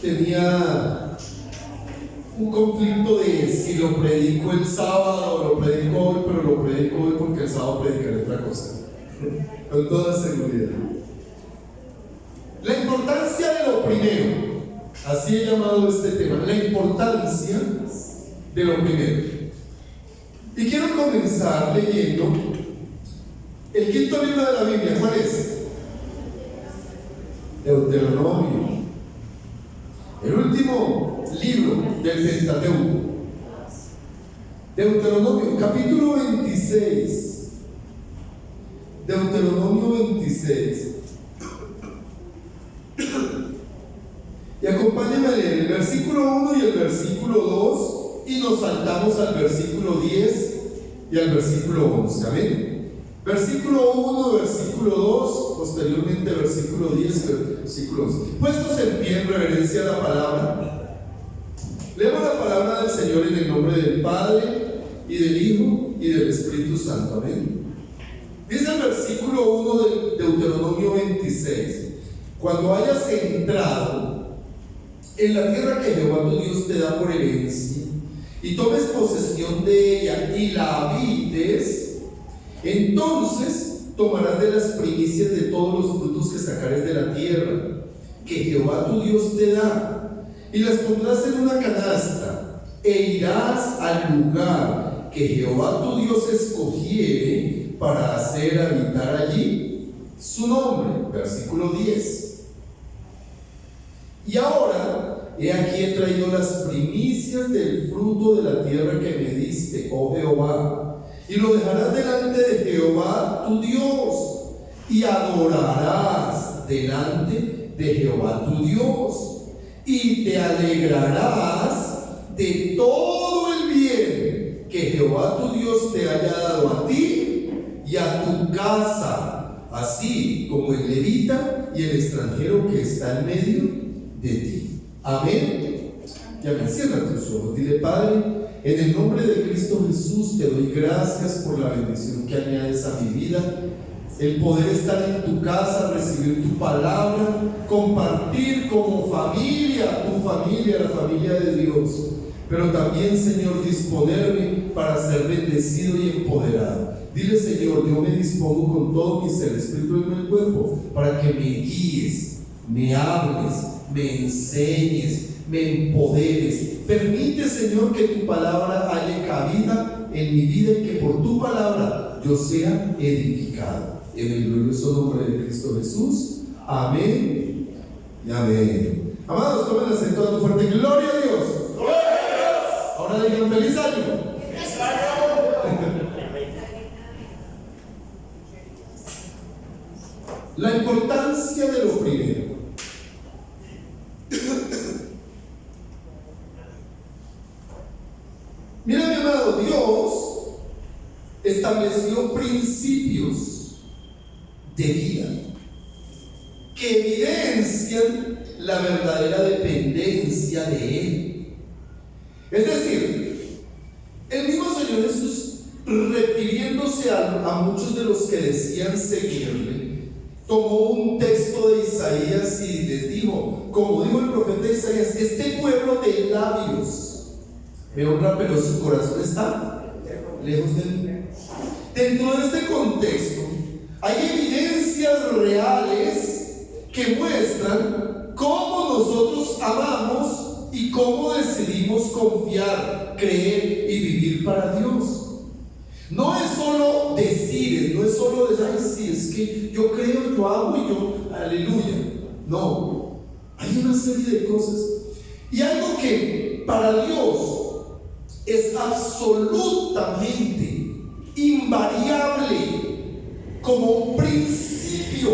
tenía un conflicto de si lo predico el sábado o lo predico hoy, pero lo predico hoy porque el sábado predicaré otra cosa, con toda seguridad. La importancia de lo primero, así he llamado este tema, la importancia de lo primero. Y quiero comenzar leyendo el quinto libro de la Biblia. ¿Cuál es? Deuteronomio, el último libro del Pentateuco. Deuteronomio, capítulo 26. Deuteronomio 26. Y acompáñenme a leer el versículo 1 y el versículo 2, y nos saltamos al versículo 10 y al versículo 11. Amén. Versículo 1, versículo 2, posteriormente versículo 10 y versículo 11. Puestos en pie en reverencia a la palabra, leemos la palabra del Señor en el nombre del Padre, y del Hijo, y del Espíritu Santo. Amén. Dice el versículo 1 de Deuteronomio 26: cuando hayas entrado en la tierra que Jehová tu Dios te da por herencia, y tomes posesión de ella y la habites, entonces tomarás de las primicias de todos los frutos que sacares de la tierra que Jehová tu Dios te da, y las pondrás en una canasta, e irás al lugar que Jehová tu Dios escogiere para hacer habitar allí su nombre. Versículo 10. Y ahora, he aquí he traído las primicias del fruto de la tierra que me diste, oh Jehová, y lo dejarás delante de Jehová tu Dios, y adorarás delante de Jehová tu Dios, y te alegrarás de todo el bien que Jehová tu Dios te haya dado a ti y a tu casa, así como el levita y el extranjero que está en medio de ti. Amén. Ya me cierra tus ojos. Dile: Padre, en el nombre de Cristo Jesús te doy gracias por la bendición que añades a mi vida, el poder estar en tu casa, recibir tu palabra, compartir como familia, tu familia, la familia de Dios, pero también, Señor, disponerme para ser bendecido y empoderado. Dile: Señor, yo me dispongo con todo mi ser, espíritu y mi cuerpo, para que me guíes, me hables, me enseñes, me empoderes. Permite, Señor, que tu palabra haya cabida en mi vida y que por tu palabra yo sea edificado. En el glorioso nombre de Cristo Jesús. Amén y amén. Amados, tomen asiento dando fuerte gloria a Dios. ¡Gloria a Dios! Ahora digan feliz año. ¡Feliz año! La importancia de lo primero. Mira, mi amado, Dios estableció principios de vida que evidencian la verdadera dependencia de Él. Es decir, el mismo Señor Jesús, refiriéndose a muchos de los que decían seguirle, tomó un texto de Isaías y les dijo, como dijo el profeta Isaías: este pueblo de labios me honra, pero su corazón está lejos de mí. Dentro de este contexto hay evidencias reales que muestran cómo nosotros amamos y cómo decidimos confiar, creer y vivir para Dios. No es solo decir, no es solo decir: ay, sí, es que yo creo, yo hago y yo, aleluya. No, hay una serie de cosas. Y algo que para Dios es absolutamente invariable como un principio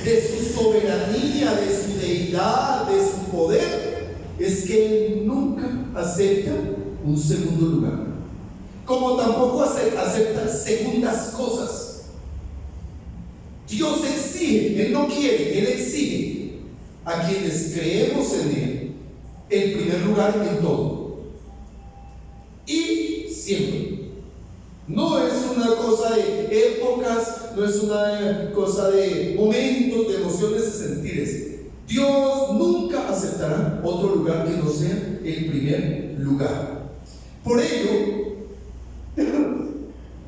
de su soberanía, de su deidad, de su poder, es que Él nunca acepta un segundo lugar, como tampoco acepta segundas cosas. Dios exige, Él no quiere, Él exige a quienes creemos en Él el primer lugar en todo y siempre. No es una cosa de épocas, no es una cosa de momentos, de emociones, de sentires. Dios nunca aceptará otro lugar que no sea el primer lugar. Por ello,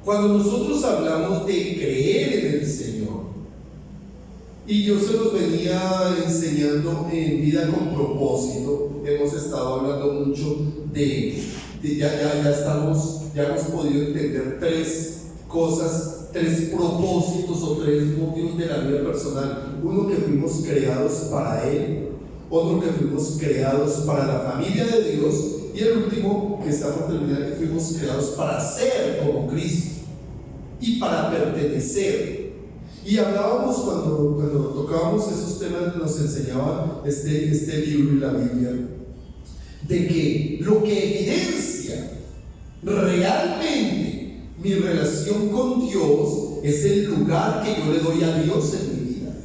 cuando nosotros hablamos de creer en el Señor, y yo se los venía enseñando en Vida con Propósito, hemos estado hablando mucho ya hemos podido entender tres cosas, tres propósitos o tres motivos de la vida personal. Uno, que fuimos creados para Él; otro, que fuimos creados para la familia de Dios; y el último, que está por terminar, que fuimos creados para ser como Cristo y para pertenecer. Y hablábamos, cuando tocábamos esos temas, nos enseñaba este libro y la Biblia, de que lo que evidencia realmente mi relación con Dios es el lugar que yo le doy a Dios en mi vida,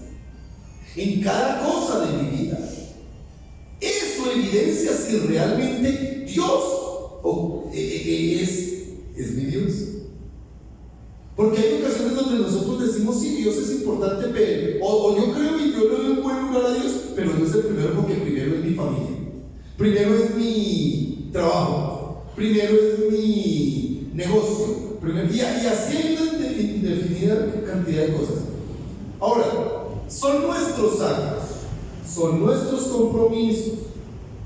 en cada cosa de mi vida. Eso evidencia si realmente Dios es mi Dios. Porque hay ocasiones donde nosotros decimos: sí, Dios es importante, o yo creo y yo le doy un buen lugar a Dios, pero no es el primero, porque primero es mi familia, primero es mi trabajo, primero es mi negocio, y así hay una indefinida cantidad de cosas. Ahora, son nuestros actos, son nuestros compromisos,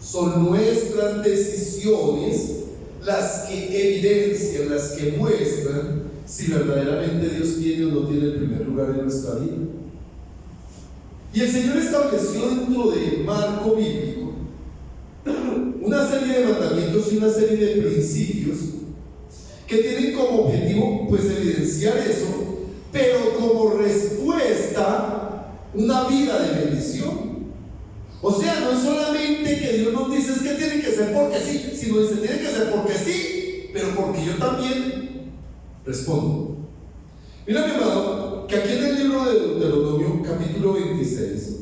son nuestras decisiones las que evidencian, las que muestran si verdaderamente Dios tiene o no tiene el primer lugar en nuestra vida. Y el Señor estableció dentro del marco bíblico una serie de mandamientos y una serie de principios que tienen como objetivo, pues, evidenciar eso, pero como respuesta, una vida de bendición. O sea, no es solamente que Dios nos dice: es que tiene que ser porque sí, sino dice: tiene que ser porque sí, pero porque yo también respondo. Mira, mi amado, que aquí en el libro de Deuteronomio, capítulo 26,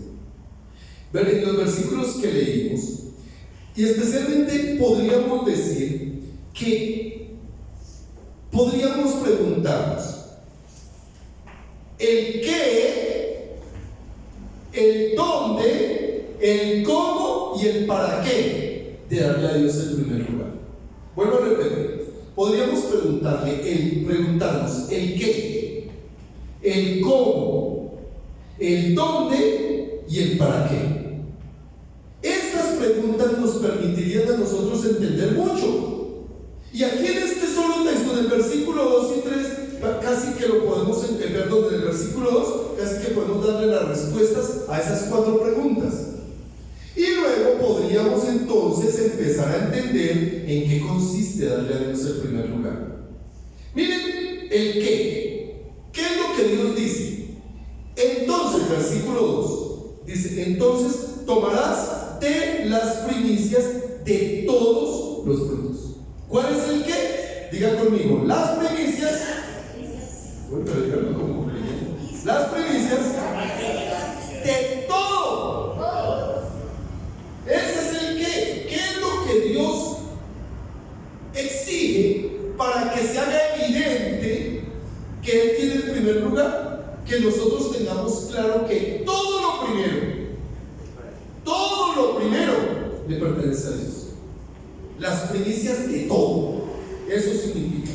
en los versículos que leímos, y especialmente podríamos decir que podríamos preguntarnos el qué, el dónde, el cómo y el para qué de darle a Dios el primer lugar. Vuelvo a repetir. Podríamos preguntarnos el qué, el cómo, el dónde y el para qué. Estas preguntas nos permitirían a nosotros entender mucho. Y aquí en este solo texto, en el versículo 2 y 3, casi que lo podemos entender, en el versículo 2, casi que podemos darle las respuestas a esas cuatro preguntas. Y luego podríamos entonces empezar a entender en qué consiste darle a Dios el primer lugar. Miren el qué. ¿Qué es lo que Dios dice? Entonces, versículo 2 dice: entonces tomarás de las primicias de todos los frutos. ¿Cuál es el qué? Diga conmigo: las primicias. Bueno, pero díganlo como creyendo. Las primicias de todo. Ese es el qué. ¿Qué es lo que Dios exige para que se haga evidente que Él tiene el primer lugar? Que nosotros tengamos claro que todo lo primero le pertenece a Dios. Las primicias de todo. Eso significa: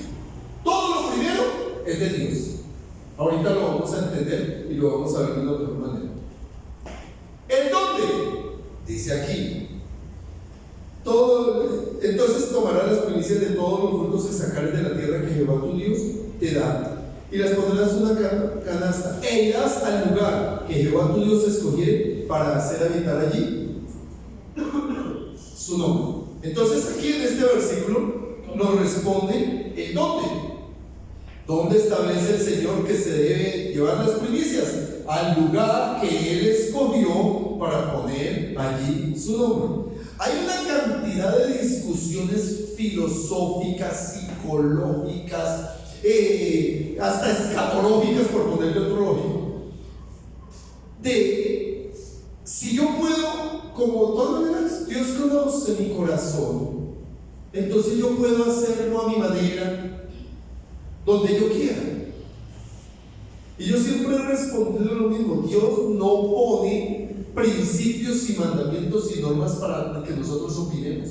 todo lo primero es de Dios. Ahorita lo vamos a entender y lo vamos a ver de una mejor manera. ¿En dónde? Dice aquí: entonces tomarás las primicias de todos los frutos que sacares de la tierra que Jehová tu Dios te da, y las pondrás en una canasta, e irás al lugar que Jehová tu Dios escogiere para hacer habitar allí su nombre. Entonces, aquí en este versículo nos responde el dónde. ¿Dónde establece el Señor que se debe llevar las primicias? Al lugar que Él escogió para poner allí su nombre. Hay una cantidad de discusiones filosóficas, psicológicas, hasta escatológicas, por ponerle otro lógico, de si yo puedo, como de todas maneras Dios conoce mi corazón, entonces yo puedo hacerlo a mi manera, donde yo quiera. Y yo siempre he respondido lo mismo: Dios no pone principios y mandamientos y normas para que nosotros opinemos,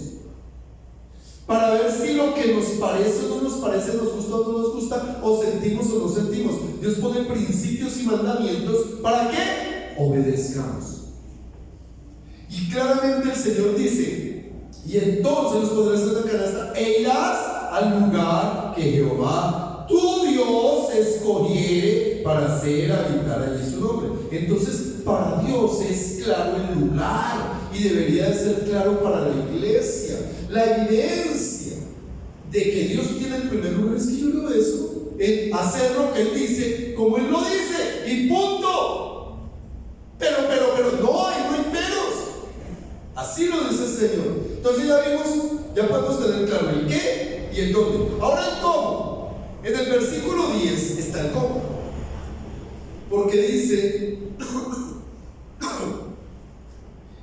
para ver si lo que nos parece o no nos parece, nos gusta o no nos gusta, o sentimos o no sentimos. Dios pone principios y mandamientos para que obedezcamos. Y claramente el Señor dice: y entonces los pondrás en la canasta e irás al lugar que Jehová tu Dios escogiere para hacer habitar allí su nombre. Entonces, para Dios es claro el lugar, y debería de ser claro para la iglesia. La evidencia de que Dios tiene el primer lugar es que yo lo obedezco, en hacer lo que Él dice, como Él lo dice, y punto. Pero no hay peros. Así lo dice el Señor. Entonces ya podemos tener claro el qué y el dónde. Ahora el cómo. En el versículo 10 está el cómo. Porque dice: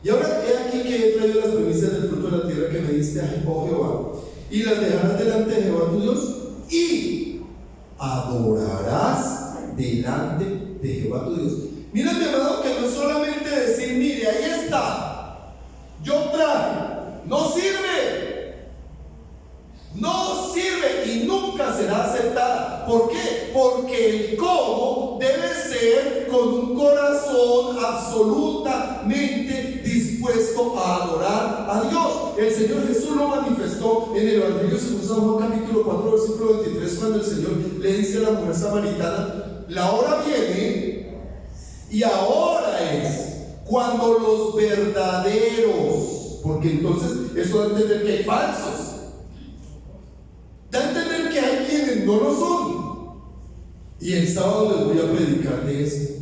y ahora he aquí que he traído las primicias del fruto de la tierra que me diste, oh Jehová, y las dejarás delante de Jehová tu Dios, y adorarás delante de Jehová tu Dios. Mira, mi amado, que no es solamente decir: mire, ahí está, yo traje, no sirve y nunca será aceptada. ¿Por qué? Porque el cómo debe ser con un corazón absolutamente dispuesto a adorar a Dios. El Señor Jesús lo manifestó en el Evangelio según San Juan capítulo 4 versículo 23, cuando el Señor le dice a la mujer samaritana: la hora viene y ahora es cuando los verdaderos, porque entonces eso da a entender que hay falsos, da a entender que hay quienes no lo son, y el sábado les voy a predicar de esto.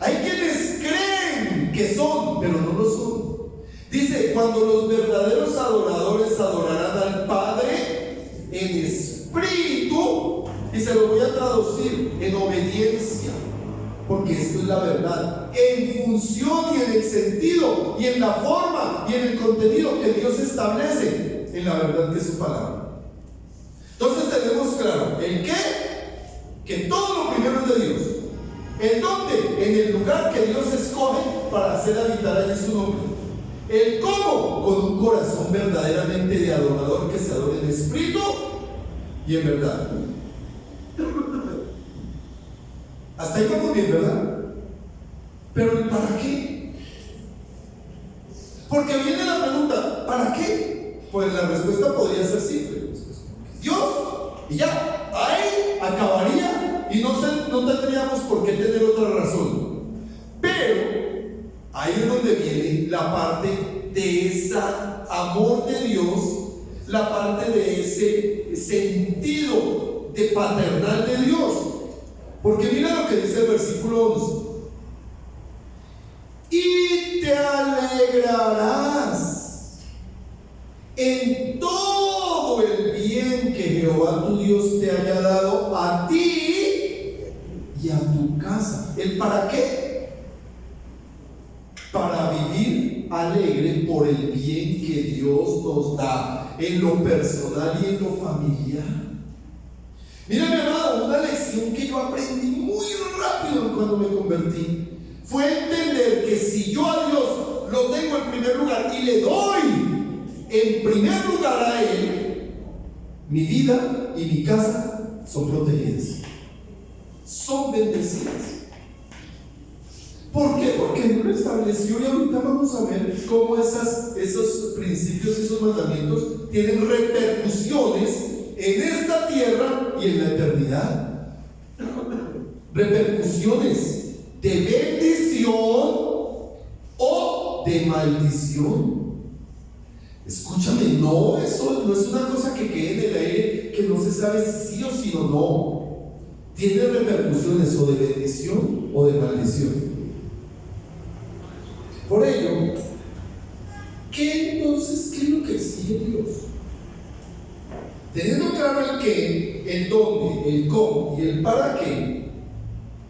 Hay quienes creen que son, pero no lo son. Dice: cuando los verdaderos adoradores adorarán al Padre en espíritu, y se lo voy a traducir, en obediencia, porque esto es la verdad, en función y en el sentido y en la forma y en el contenido que Dios establece en la verdad que es su palabra. Entonces tenemos claro el qué, que todo lo primero es de Dios. El dónde, en el lugar que Dios escoge para hacer habitar allí su nombre. El cómo, con un corazón verdaderamente de adorador que se adore en espíritu y en verdad. Hasta ahí vamos bien, ¿verdad? Pero ¿el para qué? Porque viene la pregunta: ¿para qué? Pues la respuesta podría ser simple: Dios, y ya, ahí acabaría y no tendríamos por qué tener otra razón. Pero ahí es donde viene la parte de ese amor de Dios, la parte de ese sentido de paternal de Dios. Porque mira lo que dice el versículo 11: y te alegrarás en todo el bien que Jehová tu Dios te haya dado a ti y a tu casa. ¿El para qué? Para vivir alegre por el bien que Dios nos da en lo personal y en lo familiar. Mira, mi amado, una lección que yo aprendí muy rápido cuando me convertí fue entender que si yo a Dios lo tengo en primer lugar y le doy en primer lugar a Él, mi vida y mi casa son protegidas, son bendecidas. ¿Por qué? Porque Él lo estableció, y ahorita vamos a ver cómo esos principios, esos mandamientos tienen repercusiones en esta tierra y en la eternidad. Repercusiones de bendición o de maldición. Escúchame, eso no es una cosa que quede en el aire, que no se sabe si sí o si no. Tiene repercusiones o de bendición o de maldición. Por ello, ¿qué entonces? ¿Qué es lo que exige Dios? Teniendo claro el qué, el dónde, el cómo y el para qué,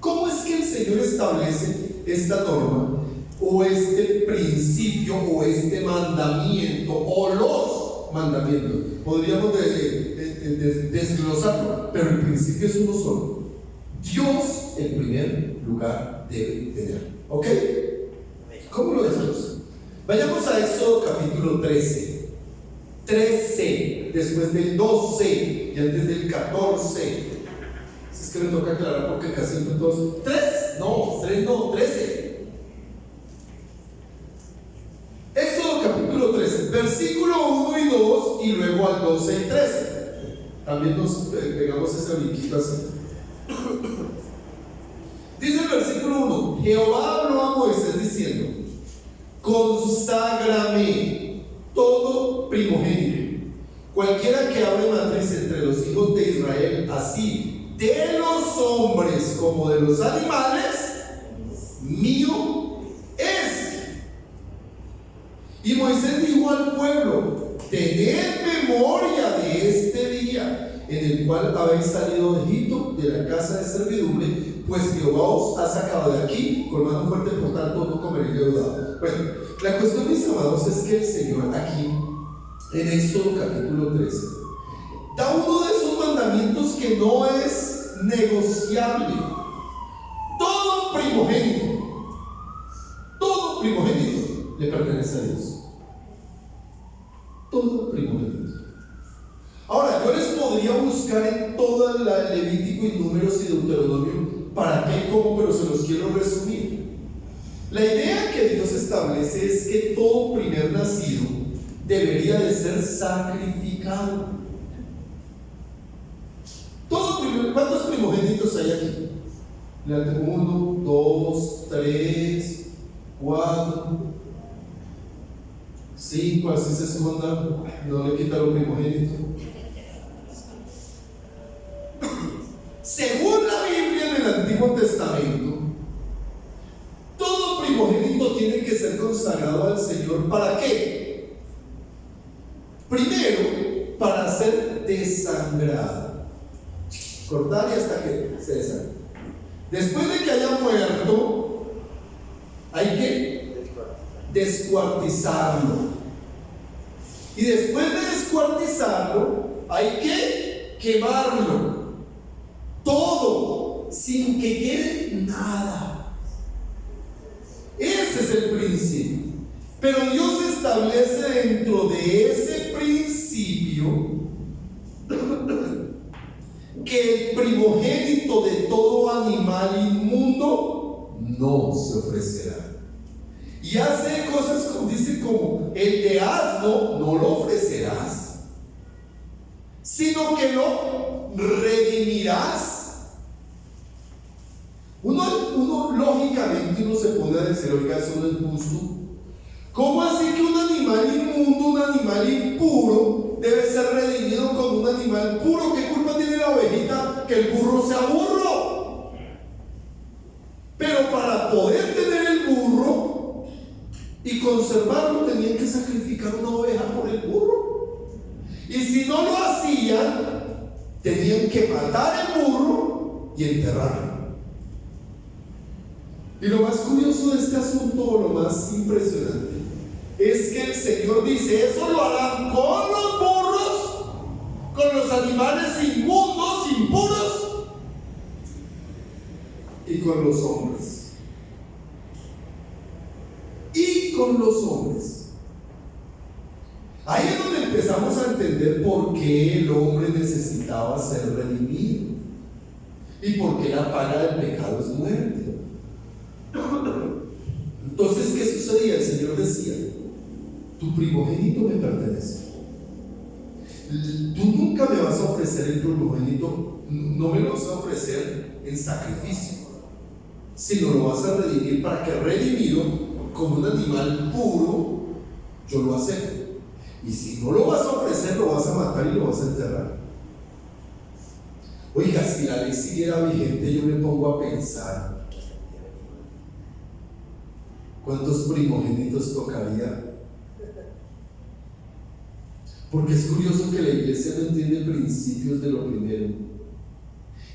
¿cómo es que el Señor establece esta norma, o este principio, o este mandamiento, o los mandamientos? Podríamos desglosarlo, pero el principio es uno solo. Dios, en primer lugar, debe tener. ¿Ok? nosotros. Vayamos a Éxodo capítulo 13. 13, después del 12 y antes del 14. Es que me toca aclarar porque casi no todos. 3 no, 13. Éxodo capítulo 13, versículo 1 y 2, y luego al 12 y 13. También nos pegamos ese brinquito así. Dice el versículo 1: Jehová habló a Moisés diciendo: conságrame todo primogénito, cualquiera que abre matriz entre los hijos de Israel, así de los hombres como de los animales, mío es. Y Moisés dijo al pueblo: tened memoria de este día en el cual habéis salido de Egipto, de la casa de servidumbre, pues Jehová os ha sacado de aquí con mano fuerte, por tanto no comeréis leudado. Bueno, la cuestión, mis amados, es que el Señor aquí en Éxodo capítulo 13 da uno de esos mandamientos que no es negociable. Todo primogénito le pertenece a Dios. Todo primogénito. Ahora, yo les podría buscar en toda la Levítico y Números y Deuteronomio para qué y cómo, pero se los quiero resumir. La idea que Dios establece es que todo primer nacido debería de ser sacrificado. ¿Cuántos primogénitos hay aquí? 1, 2, 3, 4, 5, así se esconda, no le quita lo primogénito. Según la Biblia en el Antiguo Testamento, todo primogénito tiene que ser consagrado al Señor. ¿Para qué? Primero, para ser desangrado. Cortar y hasta que se desangre. Después de que haya muerto, hay que descuartizarlo. Y después de descuartizarlo, hay que quemarlo. Todo, sin que quede nada. Ese es el principio. Pero Dios establece dentro de ese principio que el primogénito de todo animal inmundo no se ofrecerá. Y hace cosas como dice, como el de asno no lo ofrecerás, sino que lo redimirás. Uno lógicamente se pone a decir: oiga, eso no es justo. ¿Cómo así que un animal inmundo, un animal impuro, debe ser redimido con un animal puro? ¿Qué culpa tiene la ovejita que el burro sea burro? Pero para poder tener el burro y conservarlo, tenían que sacrificar una oveja por el burro. Y si no lo hacían, tenían que matar el burro y enterrarlo. Y lo más curioso de este asunto, lo más impresionante, es que el Señor dice: eso lo harán con los burros, con los animales inmundos, impuros, y con los hombres. Y con los hombres. Ahí es donde empezamos a entender por qué el hombre necesitaba ser redimido y por qué la paga del pecado es muerte. Entonces, ¿qué sucedía? El Señor decía: tu primogénito me pertenece. Tú nunca me vas a ofrecer el primogénito, no me lo vas a ofrecer en sacrificio, sino lo vas a redimir para que, redimido como un animal puro, yo lo acepte. Y si no lo vas a ofrecer, lo vas a matar y lo vas a enterrar. Oiga, si la ley siguiera vigente, yo me pongo a pensar: ¿cuántos primogénitos tocaría? Porque es curioso que la iglesia no entiende principios de lo primero.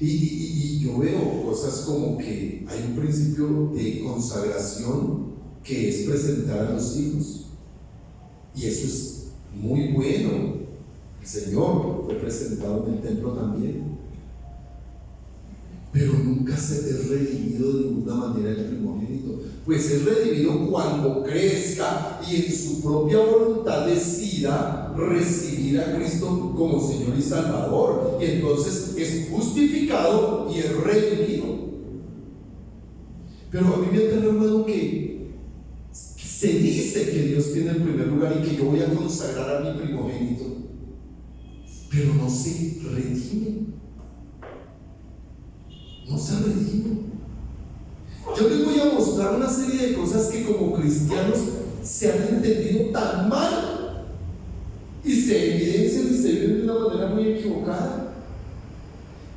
Y yo veo cosas como que hay un principio de consagración que es presentar a los hijos. Y eso es muy bueno. El Señor fue presentado en el templo también. pero nunca se es redimido de ninguna manera el primogénito. Pues es redimido cuando crezca y en su propia voluntad decida recibir a Cristo como Señor y Salvador, y entonces es justificado y es redimido. Pero a mí me aterra, hermano, que se dice que Dios tiene el primer lugar y que yo voy a consagrar a mi primogénito, pero no se redime. No se redime. Yo les voy a mostrar una serie de cosas que como cristianos se han entendido tan mal y se evidencian y se viven de una manera muy equivocada.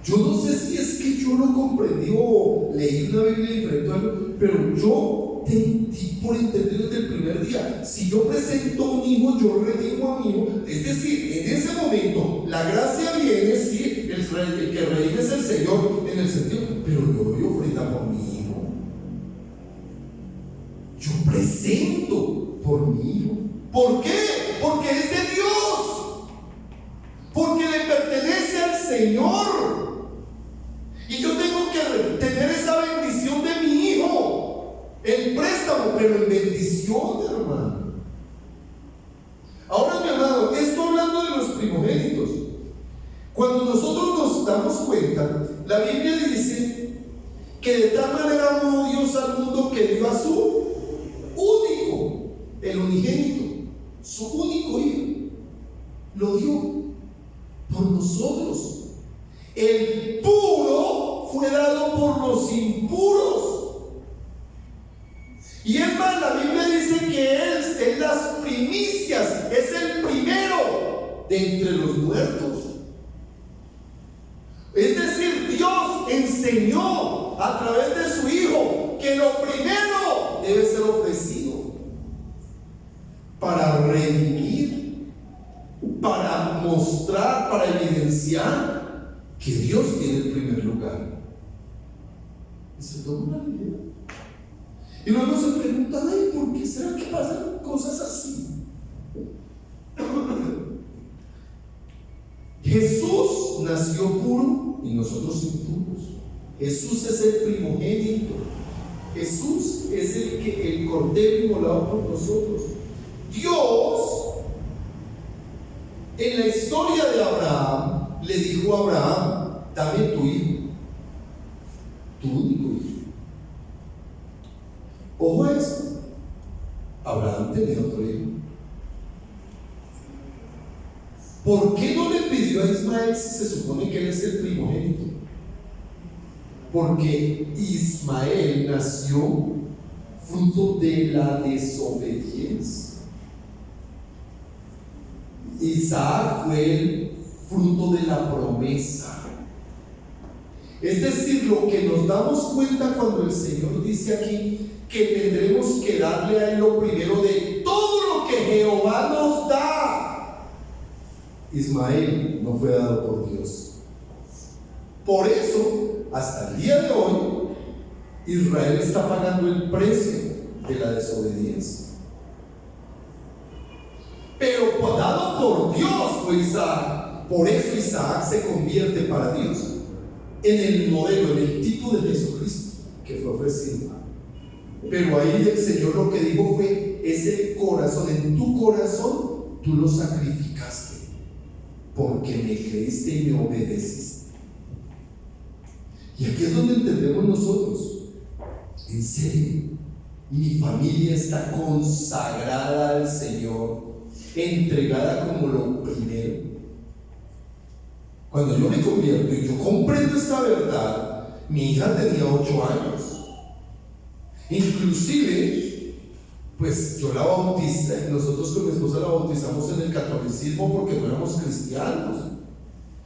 Yo no sé si es que yo no comprendí o leí una Biblia diferente, pero yo di por entendido desde el primer día: si yo presento un hijo, yo redimo a mi hijo. Es decir, en ese momento la gracia viene, sí, el que redime es el Señor en el sentido, pero yo doy ofrenda por mi hijo. Yo presento por mi hijo. ¿Por qué? Porque es de Dios, porque le pertenece al Señor. Y yo tengo que tener esa bendición de mi hijo, el préstamo, pero en bendición, hermano. Ahora, mi amado, esto hablando de los primogénitos. Cuando nosotros nos damos cuenta, la Biblia dice que de tal manera amó Dios al mundo que dio a su único, el unigénito, su único hijo, lo dio por nosotros. El puro fue dado por los impuros. Y es más, la Biblia dice que Él es las primicias, es el primero de entre los muertos. Es decir, Dios enseñó a través de su Hijo que lo primero debe ser ofrecido para redimir, para mostrar, para evidenciar que Dios tiene el primer lugar. Y se toma una idea. Y luego se preguntan: ay, ¿por qué será que pasan cosas así? Jesús nació puro y nosotros impuros. Jesús es el primogénito. Jesús es el cordero inmolado por nosotros. Dios, en la historia de Abraham, le dijo a Abraham: dame tu hijo, tu único hijo. Ojo a eso. Abraham tenía otro hijo. ¿Por qué no le pidió a Ismael si se supone que él es el primogénito? Porque Ismael nació fruto de la desobediencia. Isaac fue el fruto de la promesa. Es decir, lo que nos damos cuenta cuando el Señor dice aquí que tendremos que darle a Él lo primero de todo lo que Jehová nos da. Ismael no fue dado por Dios. Por eso, hasta el día de hoy, Israel está pagando el precio de la desobediencia. Pero dado por Dios fue Isaac. Por eso Isaac se convierte para Dios en el modelo, en el tipo de Jesucristo que fue ofrecido. Pero ahí el Señor lo que dijo fue: ese corazón, en tu corazón tú lo sacrificaste porque me creíste y me obedeciste. Y aquí es donde entendemos nosotros: en serio, mi familia está consagrada al Señor, entregada como lo primero. Cuando yo me convierto y yo comprendo esta verdad, mi hija tenía 8 años. Inclusive, pues yo la bauticé, nosotros con mi esposa la bautizamos en el catolicismo porque no éramos cristianos.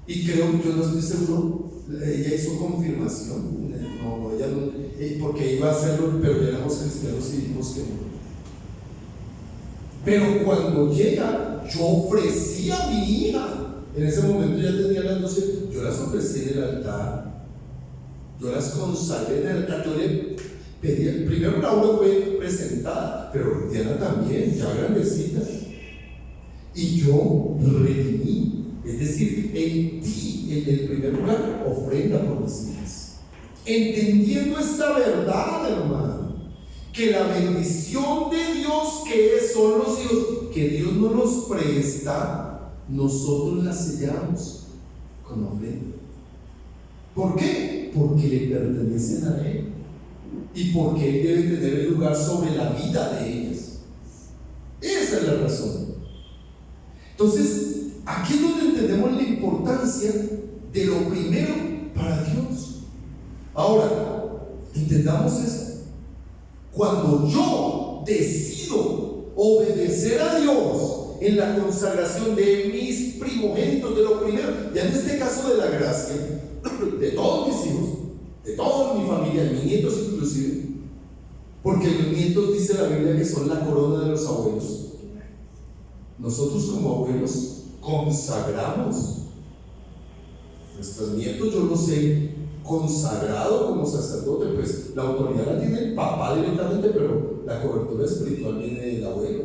Y creo, yo no estoy seguro, ella hizo confirmación. No, ella no, porque iba a hacerlo, pero ya éramos cristianos y dijimos que no. Pero cuando llega, yo ofrecí a mi hija. En ese momento ya tenía las 12, yo las ofrecí en el altar. Yo las consagré en el altar. Yo le pedí, primero Laura fue presentada, pero Diana también, ya grandecita. Y yo redimí. Es decir, en ti, en el primer lugar, ofrenda por mis hijas. entendiendo esta verdad, hermano, que la bendición de Dios son los hijos, que Dios no nos presta, nosotros la sellamos con ofrenda. ¿Por qué? Porque le pertenecen a Él y porque Él debe tener el lugar sobre la vida de ellas. Esa es la razón. Entonces, aquí es donde entendemos la importancia de lo primero para Dios. Ahora, entendamos esto. Cuando yo decido obedecer a Dios en la consagración de mis primogénitos, de lo primero, ya en este caso de la gracia, de todos mis hijos, de toda mi familia, de mis nietos inclusive, porque los nietos dice la Biblia que son la corona de los abuelos. Nosotros como abuelos consagramos nuestros nietos. Yo los he consagrado como sacerdote, pues la autoridad la tiene el papá directamente, pero la cobertura espiritual viene del abuelo.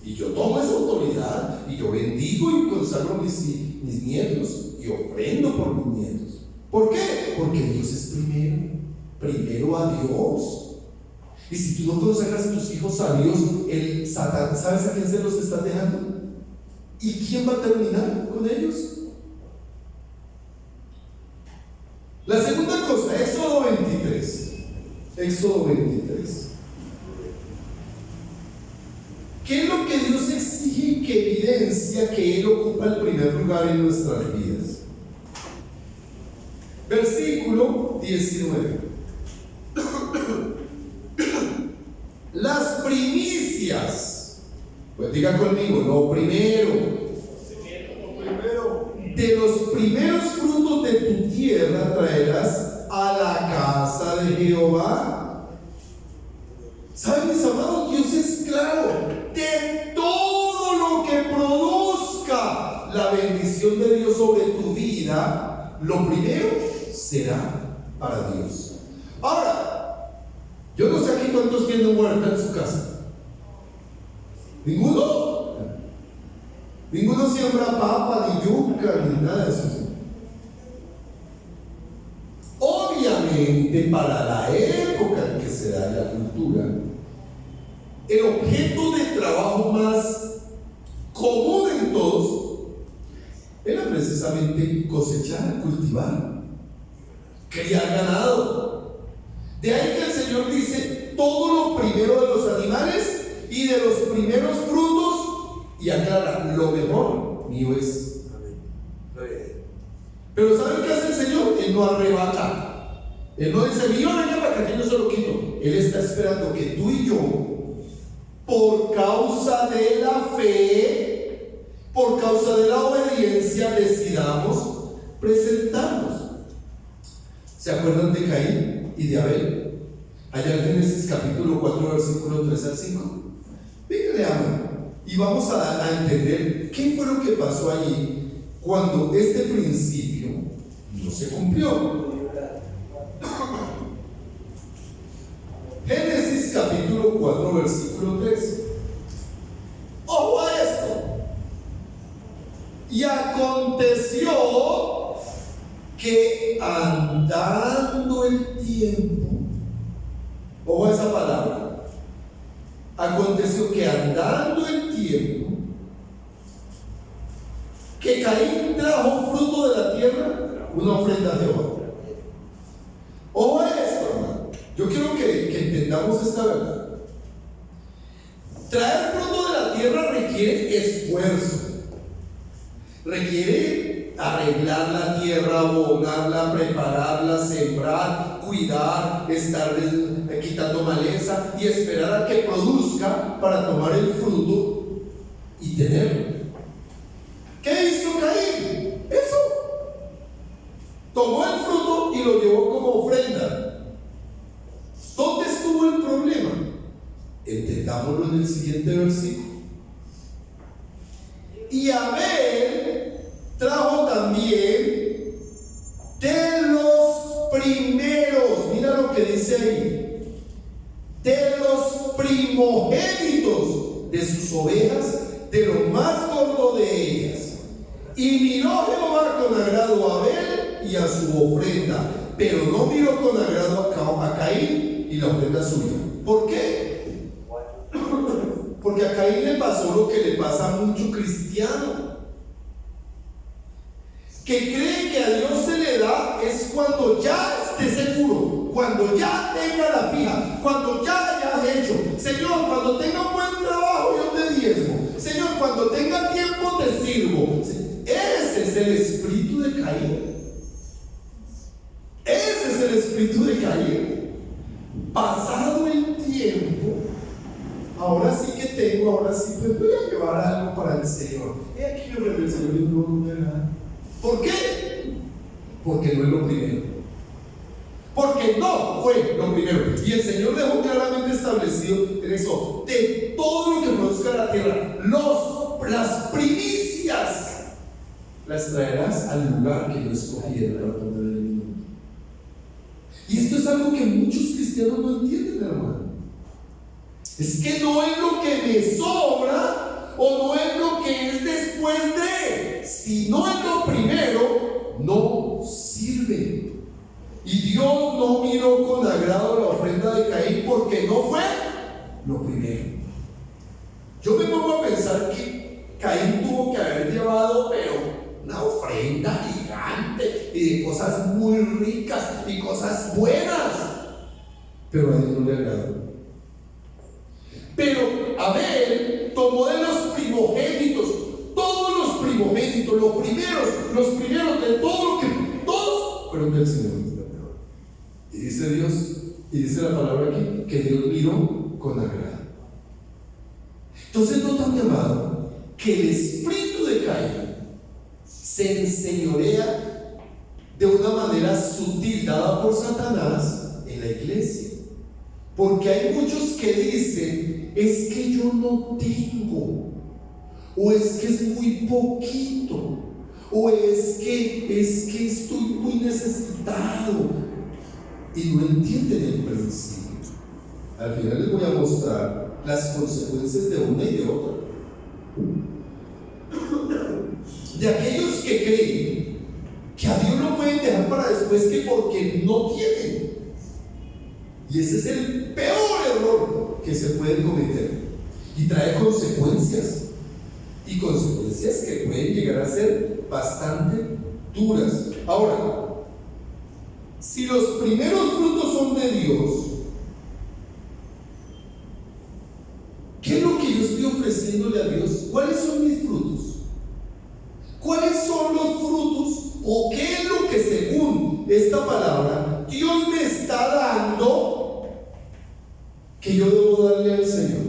Y yo tomo esa autoridad y yo bendigo y consagro mis nietos y ofrendo por mis nietos. ¿Por qué? Porque Dios es primero a Dios. Y si tú no consagras a tus hijos a Dios, el Satán, ¿sabes a quién se los estás dejando? ¿Y quién va a terminar con ellos? La segunda cosa, Éxodo 23. Éxodo 23. ¿Qué es lo que Dios exige y que evidencia que Él ocupa el primer lugar en nuestras vidas? Versículo 19. Las primicias, pues diga conmigo, lo primero, de los primeros frutos de tu tierra traerás a la casa de Jehová. ¿Saben, mis amados? Dios es claro, de todo lo que produzca la bendición de Dios sobre tu vida, lo primero será para Dios. Ahora, yo no sé aquí cuántos tienen huerta en su casa. ¿Ninguno? Ninguno siembra papa, ni yuca, ni nada de eso. Obviamente, para la época en que se da la cultura, el objeto de trabajo más común en todos era precisamente cosechar, cultivar, criar ganado. De ahí que el Señor dice todo lo primero de los animales y de los primeros frutos, y aclara, lo mejor mío es. Pero ¿saben qué hace el Señor? Él no arrebata. Él no dice, mío, venga para que yo se lo quito. Él está esperando que tú y yo, por causa de la fe, por causa de la obediencia, decidamos presentarnos. ¿Se acuerdan de Caín y de Abel? Allá en Génesis capítulo 4, versículo 3 al 5. Venga, leamos y vamos a entender qué fue lo que pasó allí cuando este principio no se cumplió. Génesis capítulo 4, versículo 3. Ojo a esto. Y aconteció que andando el tiempo, ojo a esa palabra, aconteció que andando el tiempo, que Caín trajo fruto de la tierra, una ofrenda a Jehová. Ojo a esto, hermano. Yo quiero que entendamos esta verdad. Traer fruto de la tierra requiere esfuerzo, requiere arreglar la tierra, abonarla, prepararla, sembrar, cuidar, estar quitando maleza y esperar a que produzca para tomar el fruto y tenerlo. ¿Qué hizo Caín? Eso. Tomó el fruto y lo llevó como ofrenda. ¿Dónde estuvo el problema? Entendámoslo en el siguiente versículo. Y Abel trajo también de los primeros, mira lo que dice ahí, de los primogénitos de sus ovejas, de lo más gordo de ellas. Y miró Jehová con agrado a Abel y a su ofrenda, pero no miró con agrado a Caín y la ofrenda suya. ¿Por qué? Porque a Caín le pasó lo que le pasa a mucho cristiano, que cree que a Dios se le da es cuando ya esté seguro, cuando ya tenga la fija, cuando ya hayas hecho. Señor, cuando tenga un buen trabajo yo te diezmo. Señor, cuando tenga tiempo te sirvo. Ese es el espíritu de Caín. Ese es el espíritu de Caín. Pasado el tiempo, ahora sí que tengo, ahora sí pues voy a llevar algo para el Señor. He aquí yo el Señor y no me da. ¿Por qué? Porque no es lo primero. Porque no fue lo primero. Y el Señor dejó claramente establecido en eso: de todo lo que produzca la tierra, las primicias las traerás al lugar que yo escogiera para poner el vino. Y esto es algo que muchos cristianos no entienden, hermano. Es que no es lo que me sobra o no es lo que es después de. Si no es lo primero, no sirve. Y Dios no miró con agrado la ofrenda de Caín porque no fue lo primero. Yo me pongo a pensar que Caín tuvo que haber llevado, pero una ofrenda gigante y de cosas muy ricas y cosas buenas, pero a Dios no le agradó. Pero Abel tomó de los primogénitos, todos los primogénitos, los primeros de todo lo que, todos fueron del Señor. Y dice Dios, y dice la palabra aquí, que Dios miró con agrado. Entonces notan, mi amado, que el espíritu de Caín se enseñorea de una manera sutil, dada por Satanás en la iglesia. Porque hay muchos que dicen: es que yo no tengo, o es que es muy poquito, o es que estoy muy necesitado, y no entienden el principio. Al final les voy a mostrar las consecuencias de una y de otra. De aquellos que creen que a Dios lo pueden dejar para después, que porque no tienen. Y ese es el peor error que se puede cometer, y trae consecuencias, y consecuencias que pueden llegar a ser bastante duras. Ahora, si los primeros frutos son de Dios, ¿qué es lo que yo estoy ofreciéndole a Dios? ¿Cuáles son mis frutos? ¿Cuáles son los frutos, o qué es lo que, según esta palabra, Dios me está dando que yo debo darle al Señor?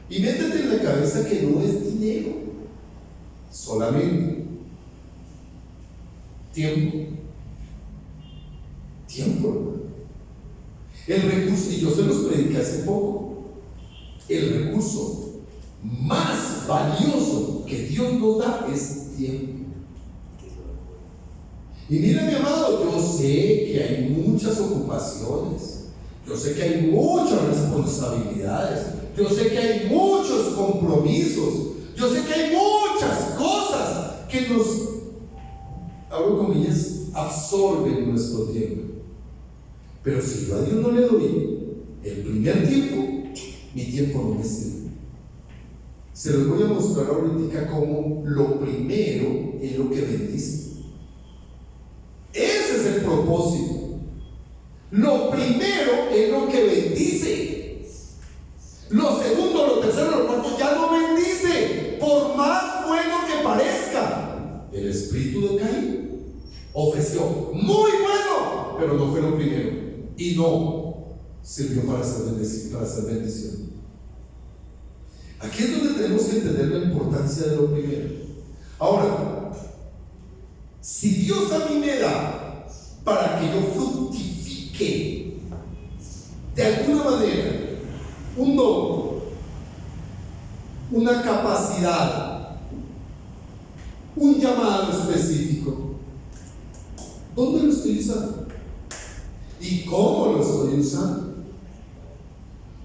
Y métete en la cabeza que no es dinero solamente. Tiempo, hermano. El recurso, y yo se los prediqué hace poco, el recurso más valioso que Dios nos da es tiempo. Y mira, mi amado, yo sé que hay muchas ocupaciones, yo sé que hay muchas responsabilidades, yo sé que hay muchos compromisos, yo sé que hay muchas cosas que nos, abro comillas, absorben nuestro tiempo. Pero si yo a Dios no le doy el primer tiempo, mi tiempo no me sirve. Se los voy a mostrar ahorita cómo lo primero es lo que bendice. Ese es el propósito. Lo primero es lo que bendice. Lo segundo, lo tercero, lo cuarto ya no bendice, por más bueno que parezca. El espíritu de Caín ofreció muy bueno, pero no fue lo primero, y no sirvió para hacer bendición. Aquí es donde tenemos que entender la importancia de lo primero. Ahora, si Dios a mí me da para que yo fructifique de alguna manera un don, una capacidad, un llamado específico, ¿dónde lo estoy usando? ¿Y cómo lo estoy usando?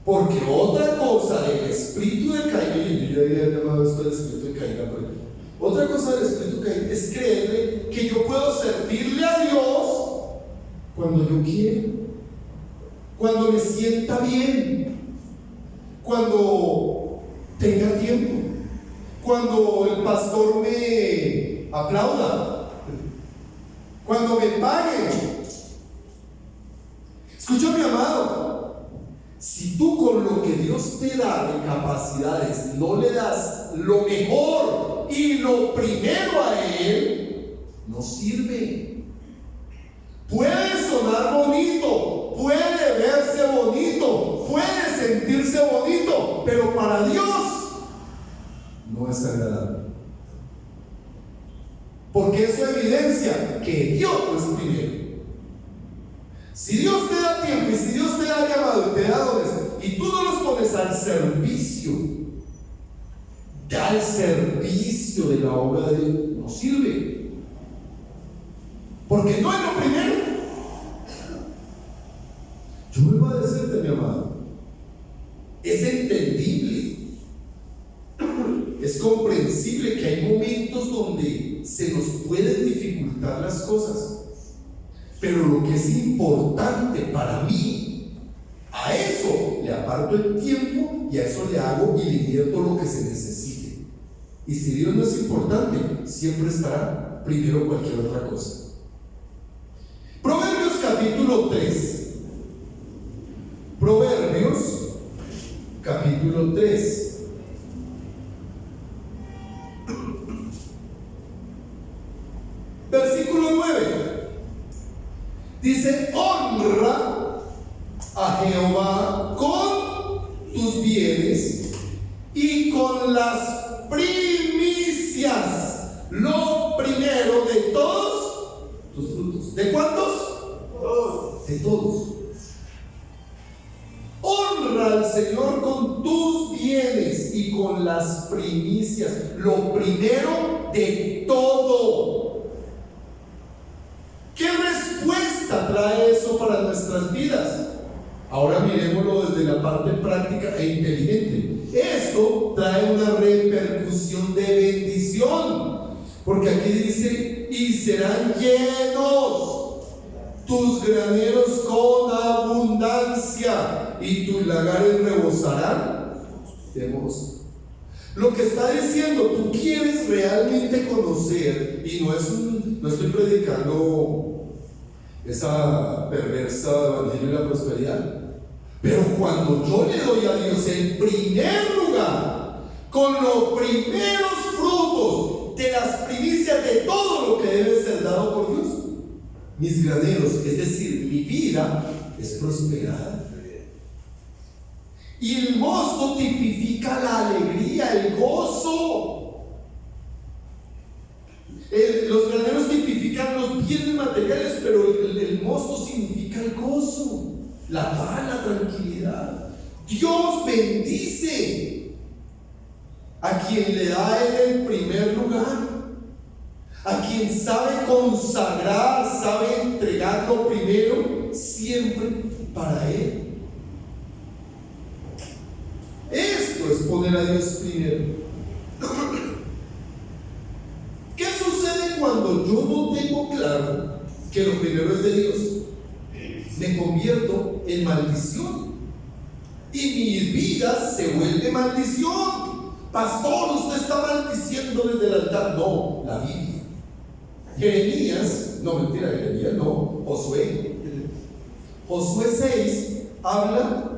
Porque otra cosa del espíritu de Caín, yo ya había llamado esto el espíritu de Caín, otra cosa del espíritu de Caín es creerle que yo puedo servirle a Dios cuando yo quiero, cuando me sienta bien, cuando tenga tiempo, cuando el pastor me aplauda, cuando me pague. Escucha, mi amado, si tú con lo que Dios te da de capacidades no le das lo mejor y lo primero a Él, no sirve. Puede sonar bonito, puede verse bonito, puede sentirse bonito, pero para Dios no es agradable. Porque eso evidencia que Dios no es primero. Si Dios te da tiempo y si Dios te ha llamado y te da dones y tú no los pones al servicio de la obra de Dios, no sirve. Porque no es lo primero. Yo vuelvo a decirte, mi amado, es entendible, es comprensible que hay momentos donde se nos pueden dificultar las cosas, pero lo que es importante para mí, a eso le aparto el tiempo y a eso le hago y le invierto lo que se necesite. Y si Dios no es importante, siempre estará primero cualquier otra cosa. Proverbios capítulo 3. Proverbios capítulo 3. Versículo 9. Dice: honra a Jehová con tus bienes y con las primicias, lo primero de todos tus frutos. ¿De cuántos? Todos. De todos. Honra al Señor con tus bienes y con las primicias, lo primero de todo. ¿Qué respuesta trae eso para nuestras vidas? Ahora miremoslo desde la parte práctica e inteligente. Esto trae una repercusión de bendición, porque aquí dice: y serán llenos tus graneros con abundancia y tus lagares rebosarán de mosto. Lo que está diciendo, tú quieres realmente conocer, y no estoy predicando esa perversa evangelio de la prosperidad, pero cuando yo le doy a Dios el primer lugar, con los primeros frutos de las primicias de todo lo que debe ser dado por Dios, mis graneros, es decir, mi vida es prosperada. Y el mosto tipifica la alegría, el gozo. Los graneros tipifican los bienes materiales, pero el mosto significa el gozo, la paz, la tranquilidad. Dios bendice a quien le da a Él el primer lugar, a quien sabe consagrar, sabe entregar lo primero siempre para Él. Esto es poner a Dios primero. ¿Qué sucede cuando yo no tengo claro que lo primero es de Dios? Me convierto en maldición y mi vida se vuelve maldición. Pastor, usted está maldiciendo desde el altar. No, la Biblia. Jeremías, no, mentira, Jeremías no, Josué 6 habla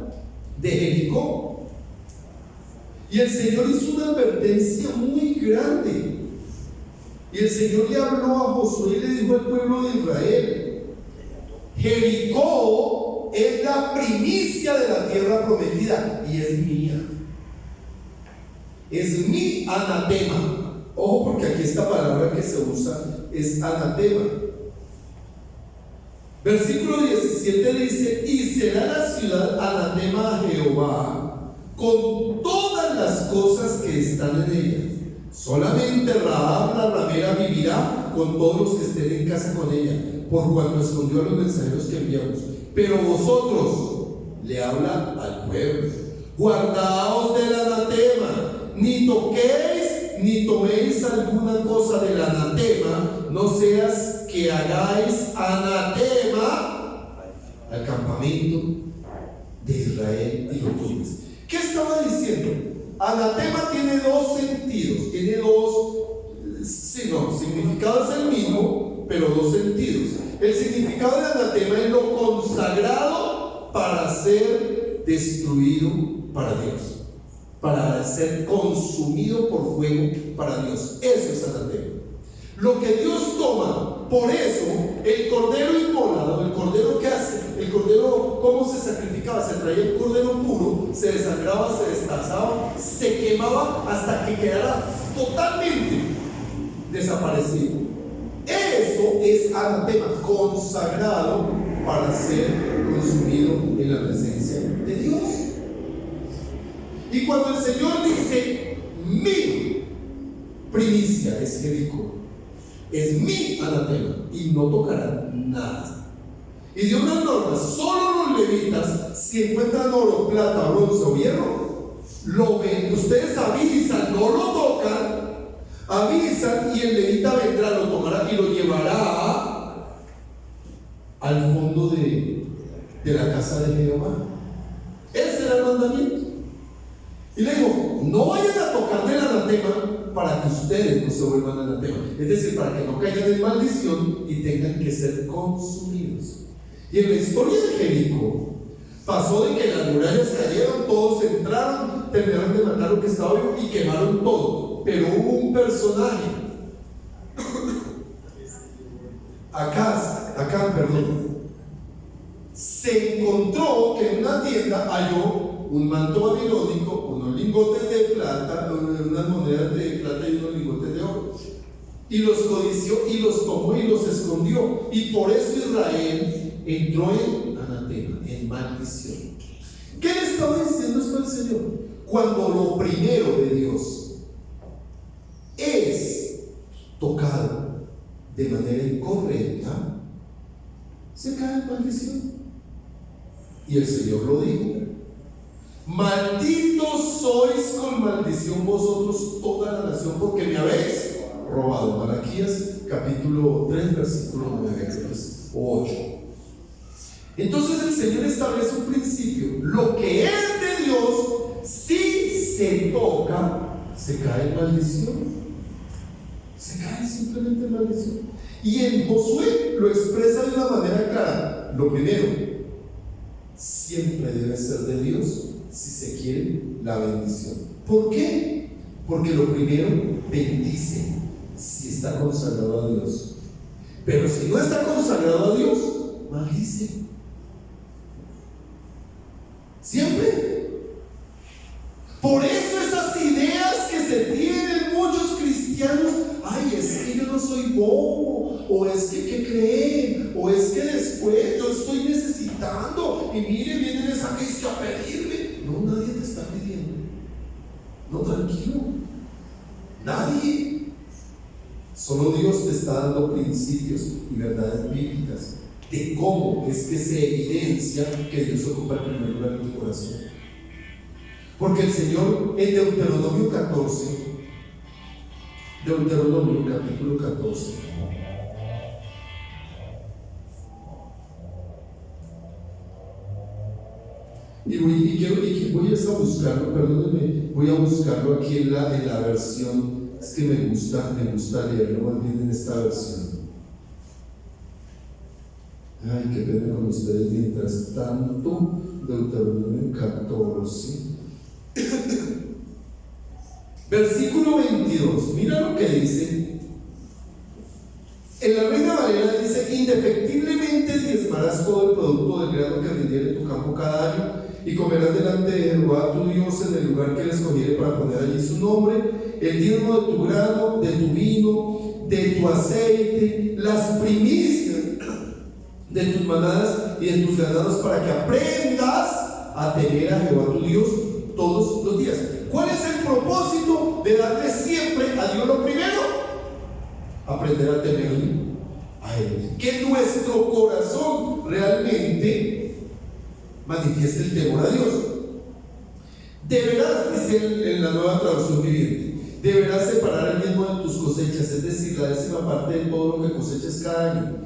de Jericó. Y el Señor hizo una advertencia muy grande. Y el Señor le habló a Josué y le dijo al pueblo de Israel: Jericó es la primicia de la tierra prometida y es mía. Es mi anatema. Ojo, porque aquí esta palabra que se usa es anatema. Versículo 17 dice: y será la ciudad anatema a Jehová con todas las cosas que están en ella. Solamente Rahab la ramera vivirá con todos los que estén en casa con ella, por cuanto escondió a los mensajeros que enviamos. Pero vosotros, le habla al pueblo, guardaos del anatema, ni toquéis ni toméis alguna cosa del anatema, no seas que hagáis anatema al campamento de Israel y lo tumbes. ¿Qué estaba diciendo? Anatema tiene dos sentidos, tiene dos, significado es el mismo, pero dos sentidos. El significado de anatema es lo consagrado para ser destruido para Dios, para ser consumido por fuego para Dios. Eso es anatema. Lo que Dios toma. Por eso el cordero inmolado, el cordero que hace, el cordero, ¿cómo se sacrificaba? Se traía el cordero puro, se desangraba, se destazaba, se quemaba hasta que quedara totalmente desaparecido. Eso es anatema, consagrado para ser consumido en la presencia de Dios. Y cuando el Señor dice, mi primicia es Jericó, es mi anatema y no tocarán nada. Y dio unas normas: solo los levitas, si encuentran oro, plata, bronce o hierro, lo ven, ustedes avisan, no lo tocan, avisan y el levita vendrá, lo tomará y lo llevará al fondo de la casa de Jehová. Ese era el mandamiento. Y le dijo: no vayan a tocar del anatema para que ustedes no se vuelvan anatema, es decir, para que no caigan en maldición y tengan que ser consumidos. Y en la historia de Jericó pasó de que las murallas cayeron, todos entraron, terminaron de matar lo que estaba vivo y quemaron todo, pero hubo un personaje, Acán, se encontró que en una tienda halló un manto babilónico, unos lingotes de plata, unas monedas de plata y unos lingotes de oro, y los codició y los tomó y los escondió, y por eso Israel entró en anatema, en maldición. ¿Qué le estaba diciendo esto al Señor? Cuando lo primero de Dios es tocado de manera incorrecta, se cae en maldición. Y el Señor lo dijo: malditos sois con maldición vosotros toda la nación, porque me habéis robado. Malaquías capítulo 3 versículo 9 o 8. Entonces el Señor establece un principio: lo que es de Dios, si se toca, se cae en maldición, se cae simplemente en maldición. Y en Josué lo expresa de una manera clara: lo primero siempre debe ser de Dios si se quiere la bendición. ¿Por qué? Porque lo primero bendice si está consagrado a Dios, pero si no está consagrado a Dios, maldice. Siempre. Por eso esas ideas que se tienen muchos cristianos: ay, es que yo no soy bobo, o es que ¿qué creen? O es que después yo estoy necesitando, y mire, vienen esa cristiana a pedirme. No, nadie te está pidiendo. No, tranquilo, nadie. Solo Dios te está dando principios y verdades bíblicas de cómo es que se evidencia que Dios ocupa el primer lugar en tu corazón. Porque el Señor en Deuteronomio capítulo 14, y voy a buscarlo, perdónenme, voy a buscarlo aquí en la versión, es que me gusta leerlo más bien en esta versión. Ay, qué pena con ustedes. Mientras tanto, Deuteronomio 14 versículo 22, mira lo que dice. En la Reina Valera dice: indefectiblemente diezmarás todo el producto del grano que rindiere tu campo cada año, y comerás delante de Jehová tu Dios en el lugar que él escogiere para poner allí su nombre, el diezmo de tu grano, de tu vino, de tu aceite, las primicias de tus manadas y de tus ganados, para que aprendas a temer a Jehová tu Dios todos los días. ¿Cuál es el propósito de darle siempre a Dios lo primero? Aprender a temerle a Él. Que nuestro corazón realmente manifieste el temor a Dios. Deberás, dice en la Nueva Traducción Viviente, deberás separar el diezmo de tus cosechas, es decir, la 10ª parte de todo lo que cosechas cada año,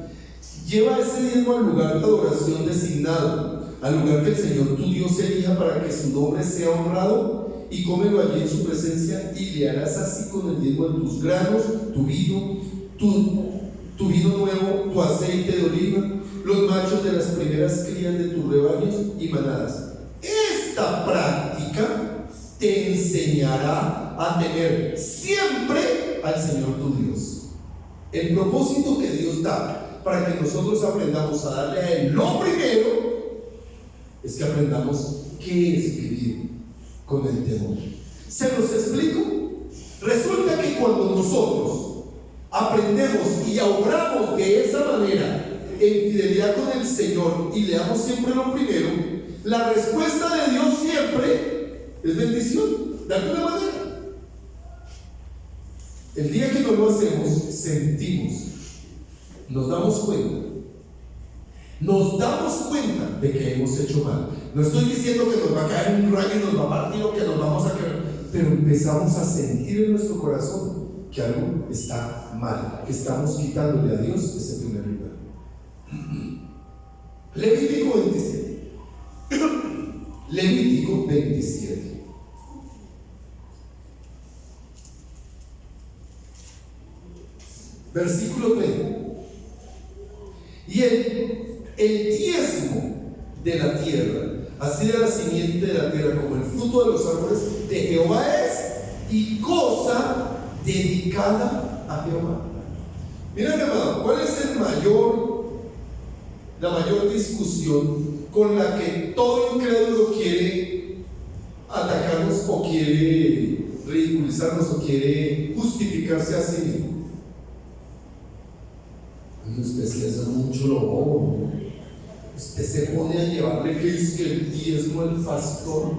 Lleva ese diezmo al lugar de adoración designado, al lugar que el Señor tu Dios elija para que su nombre sea honrado, y cómelo allí en su presencia, y le harás así con el diezmo de tus granos, tu vino, tu vino nuevo, tu aceite de oliva, los machos de las primeras crías de tus rebaños y manadas. Esta práctica te enseñará a temer siempre al Señor tu Dios. El propósito que Dios da para que nosotros aprendamos a darle a Él lo primero es que aprendamos qué es vivir con el temor. ¿Se los explico? Resulta que cuando nosotros aprendemos y obramos de esa manera en fidelidad con el Señor y le damos siempre lo primero, la respuesta de Dios siempre es bendición, de alguna manera. El día que no lo hacemos, sentimos, nos damos cuenta de que hemos hecho mal. No estoy diciendo que nos va a caer un rayo y nos va a partir o que nos vamos a caer, pero empezamos a sentir en nuestro corazón que algo está mal, que estamos quitándole a Dios ese primer lugar. Levítico 27. Levítico 27. Versículo 30. Y el diezmo de la tierra, así de la simiente de la tierra como el fruto de los árboles de Jehová es, y cosa dedicada a Jehová. Mira, mi amado, ¿cuál es la mayor discusión con la que todo incrédulo quiere atacarnos o quiere ridiculizarnos o quiere justificarse a sí mismo? Usted se hace mucho lo bobo. Usted se pone a llevarle que es que el diezmo al pastor.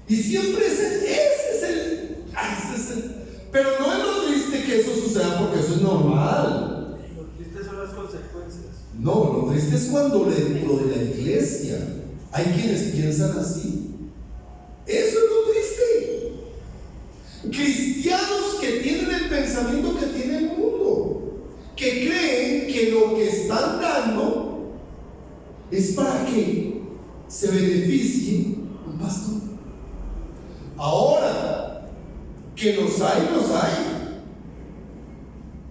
Y siempre ese es el. Pero no es lo triste que eso suceda, porque eso es normal. Lo triste son las consecuencias. No, lo triste es cuando dentro de la iglesia hay quienes piensan así. Eso es lo triste. Cristianos que tienen el pensamiento que tiene el mundo, que creen que lo que están dando es para que se beneficie un pastor. Ahora, que los hay.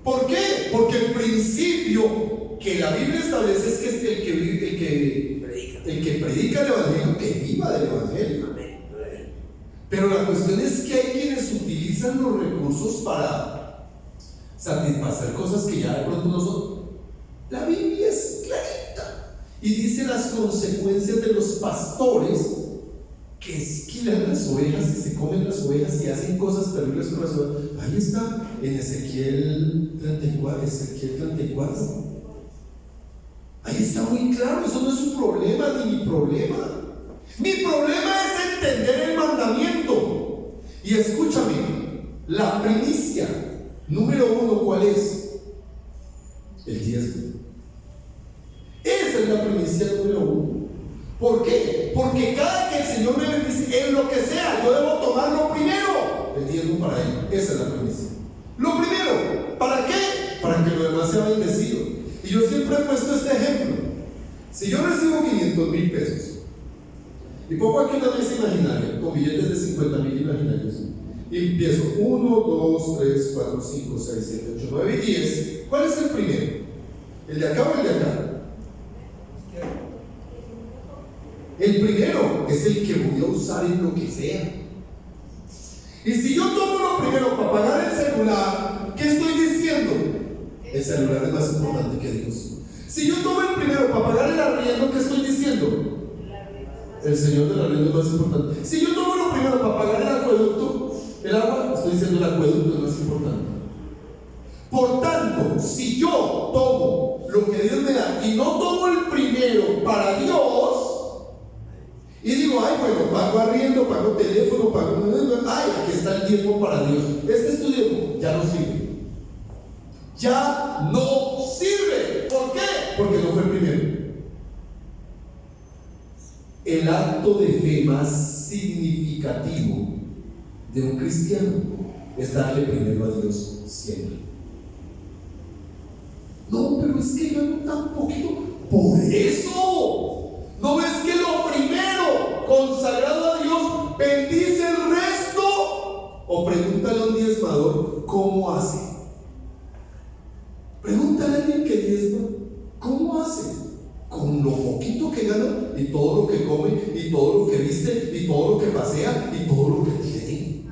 ¿Por qué? Porque el principio que la Biblia establece es que el que predica el Evangelio, que viva del Evangelio. Pero la cuestión es que hay quienes utilizan los recursos para satisfacer cosas que ya de pronto no son. La Biblia es clarita y dice las consecuencias de los pastores que esquilan las ovejas, que se comen las ovejas y hacen cosas terribles con las ovejas. Ahí está en Ezequiel 34. Ahí está muy claro. Eso no es un problema ni mi problema. Mi problema es entender el mandamiento. Y escúchame, la primicia número 1, ¿cuál es? El diezmo. Esa es la primicia número 1. ¿Por qué? Porque cada que el Señor me bendice en lo que sea, yo debo tomar lo primero, el diezmo para Él. Esa es la primicia. Lo primero, ¿para qué? Para que lo demás sea bendecido. Y yo siempre he puesto este ejemplo. Si yo recibo 500,000 pesos y pongo aquí una mesa imaginaria con billetes de 50,000 imaginarios y empiezo 1, 2, 3, 4, 5, 6, 7, 8, 9 y 10, ¿cuál es el primero? ¿El de acá o el de acá? El primero es el que voy a usar en lo que sea. Y si yo tomo lo primero para pagar el celular, ¿qué estoy diciendo? El celular es más importante que Dios. Si yo tomo el primero para pagar el arriendo, ¿qué estoy diciendo? El Señor del arriendo es más importante. Si yo tomo lo primero para pagar el acueducto, el agua, estoy diciendo el acueducto es más importante. Por tanto, si yo tomo lo que Dios me da y no tomo el primero para Dios, y digo, ay, bueno, pago arriendo, pago teléfono, pago. Ay, aquí está el diezmo para Dios. Este es tu diezmo, ya no sirve. Ya no sirve. ¿Por qué? Porque no fue el primero. El acto de fe más significativo de un cristiano es darle primero a Dios siempre. pero es que gano tan poquito. Por eso, ¿no ves que lo primero consagrado a Dios bendice el resto? O pregúntale a un diezmador cómo hace. Pregúntale a alguien que diezma, ¿cómo hace? Con lo poquito que gana y todo lo que come y todo lo que viste y todo lo que pasea y todo lo que tiene.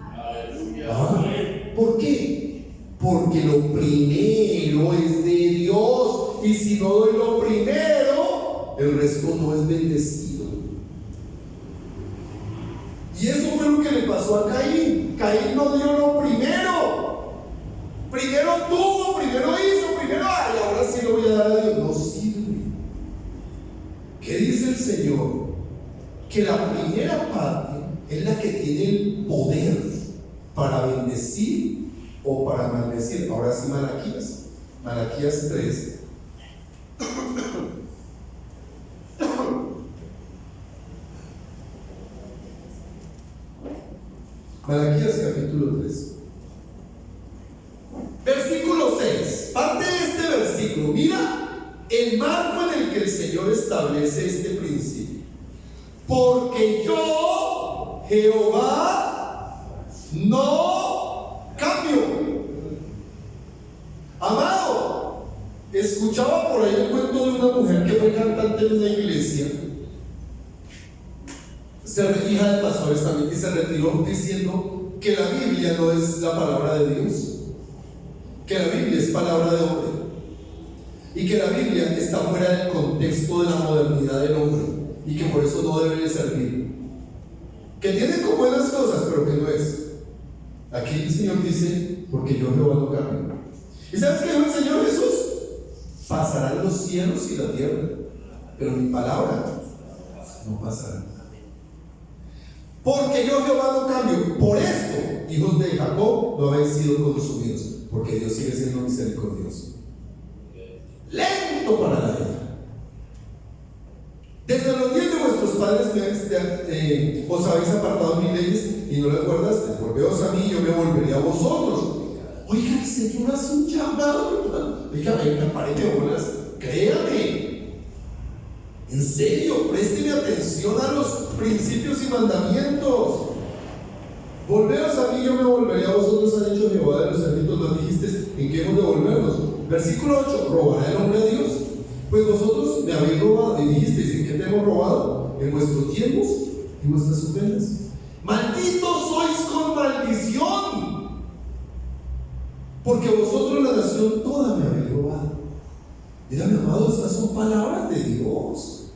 ¿Por qué? Porque lo primero es de Dios, y si no doy lo primero, el resto no es bendecido. Y eso fue lo que le pasó a Caín. Caín no dio lo primero. Primero tuvo, primero hizo, primero, ay, ahora sí lo voy a dar a Dios. No sirve. ¿Qué dice el Señor? Que la primera parte es la que tiene el poder para bendecir o para maldecir. Ahora sí, Malaquías 3. Malaquías capítulo 3. Versículo 6. Parte de este versículo. Mira el marco en el que el Señor establece este principio. Porque yo, Jehová, no cambio. Amado, escuchaba por ahí el cuento de una mujer que fue cantante en una iglesia, hija de pastores también, y se retiró diciendo que la Biblia no es la palabra de Dios, que la Biblia es palabra de hombre, y que la Biblia está fuera del contexto de la modernidad del hombre, y que por eso no debe de servir, que tiene como buenas cosas, pero que no es. Aquí el Señor dice, porque yo Jehová no cambio. ¿Y sabes qué dijo el Señor Jesús? Pasarán los cielos y la tierra, pero mi palabra no pasará. Porque yo Jehová no cambio. Por esto, hijos de Jacob no habéis sido consumidos, porque Dios sigue siendo misericordioso, lento para la ira. Desde los días de vuestros padres os habéis apartado de mis leyes y no las guardaste. Volveos a mí y yo me volveré a vosotros. Oiga, el Señor hace un llamado, hermano. Oiga, venga, páreme bolas, créame. En serio, présteme atención a los principios y mandamientos. Volveos a mí, yo me volveré a vosotros, ha dicho Jehová de los ejércitos. Nos dijiste, ¿en qué hemos de volvernos? Versículo 8, ¿robará el hombre a Dios? Pues vosotros me habéis robado. Y dijisteis, ¿en qué te hemos robado? En vuestros tiempos y vuestras ofrendas. Malditos sois con maldición, porque vosotros la nación toda me habéis robado. Mira, mi amado, estas son palabras de Dios.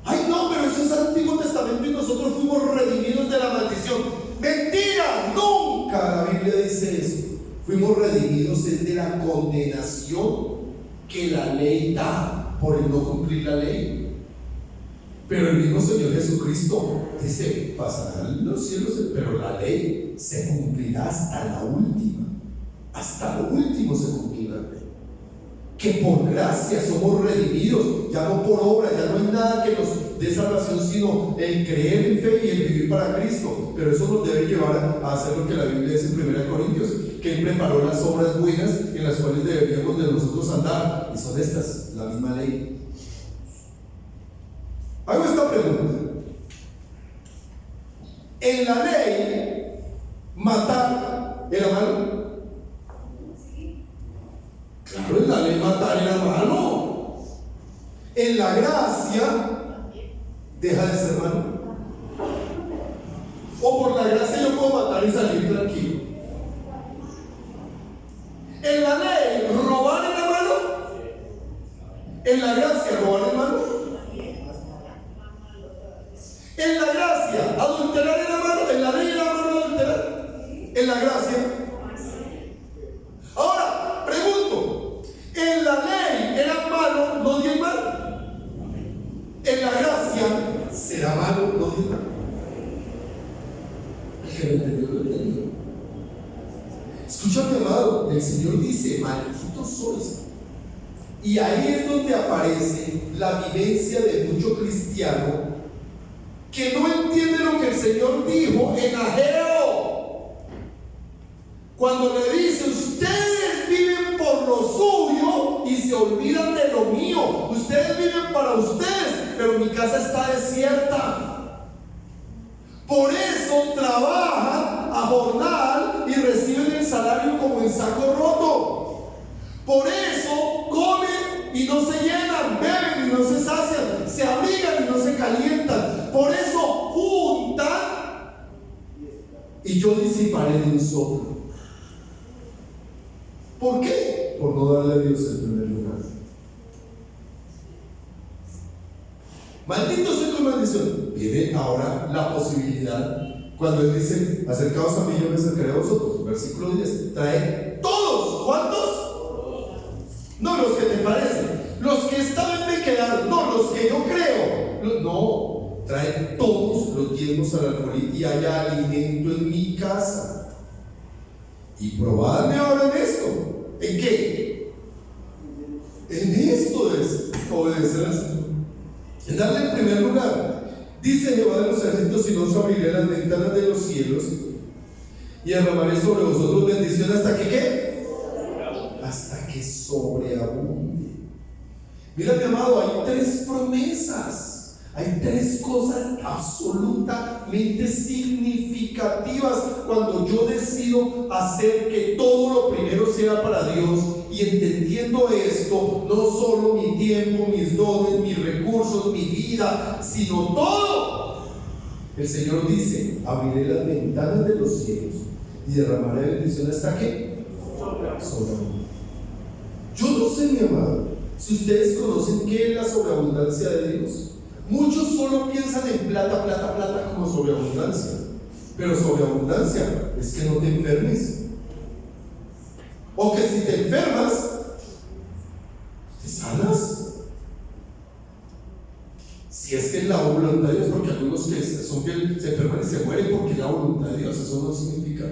Ay, no, pero eso es Antiguo Testamento y nosotros fuimos redimidos de la maldición. Mentira, nunca la Biblia dice eso. Fuimos redimidos de la condenación que la ley da por el no cumplir la ley. Pero el mismo Señor Jesucristo dice, pasarán los cielos, pero la ley se cumplirá hasta la última. Hasta lo último se cumplirá la ley. Que por gracia somos redimidos, ya no por obra, ya no hay nada que nos dé salvación sino el creer en fe y el vivir para Cristo. Pero eso nos debe llevar a hacer lo que la Biblia dice en 1 Corintios, que Él preparó las obras buenas en las cuales deberíamos de nosotros andar, y son estas, la misma ley. Hago esta pregunta: en la ley, matar era malo. Claro, en la ley matar era malo. En la gracia deja de ser malo. O por la gracia yo puedo matar y salir tranquilo. En la ley robar era malo. En la gracia robar es malo. En la gracia adulterar era malo. En la ley era malo adulterar. En la gracia. Ahora pregunto, en la ley era malo no diezmar. En la gracia será malo no diezmar. ¿Qué lo entendió? Lo entendió. Escúchame, amado, el Señor dice, malditos sois. Y ahí es donde aparece la vivencia de mucho cristiano que no entiende lo que el Señor dijo en Ageo, cuando le dice, ustedes viven por lo suyo y se se olvidan de lo mío. Ustedes viven para ustedes, pero mi casa está desierta. Por eso trabajan a jornal y reciben el salario como en saco roto. Por eso comen y no se llenan, beben y no se sacian, se abrigan y no se calientan. Por eso juntan y yo disiparé de un soplo. ¿Por qué? Por no darle a Dios el primer lugar. Maldito soy con maldición. Viene ahora la posibilidad. Cuando Él dice, acercaos a mí, yo me acercaré a vosotros. Versículo 10. Trae todos. ¿Cuántos? No los que te parecen. Los que esta vez me quedaron. No, los que yo creo. No. Trae todos los diezmos al alfolí y haya alimento en mi casa. Y probadme ahora en esto. ¿En qué? En esto es obedecer al Señor. En darle el primer lugar. Dice Jehová de los ejércitos: si no os abriré las ventanas de los cielos y derramaré sobre vosotros bendición hasta que ¿qué? Hasta que sobreabunde. Mira, mi amado, hay tres promesas. Hay tres cosas absolutamente significativas cuando yo decido hacer que todo lo primero sea para Dios, y entendiendo esto, no solo mi tiempo, mis dones, mis recursos, mi vida, sino todo. El Señor dice: abriré las ventanas de los cielos y derramaré bendición hasta que sobreabunde. Yo no sé, mi amado, si ustedes conocen qué es la sobreabundancia de Dios. Muchos solo piensan en plata, plata, plata como sobreabundancia. Pero sobreabundancia es que no te enfermes. O que si te enfermas, te sanas. Si es que es la voluntad de Dios, porque algunos que son que se enferman y se mueren porque es la voluntad de Dios, eso no significa.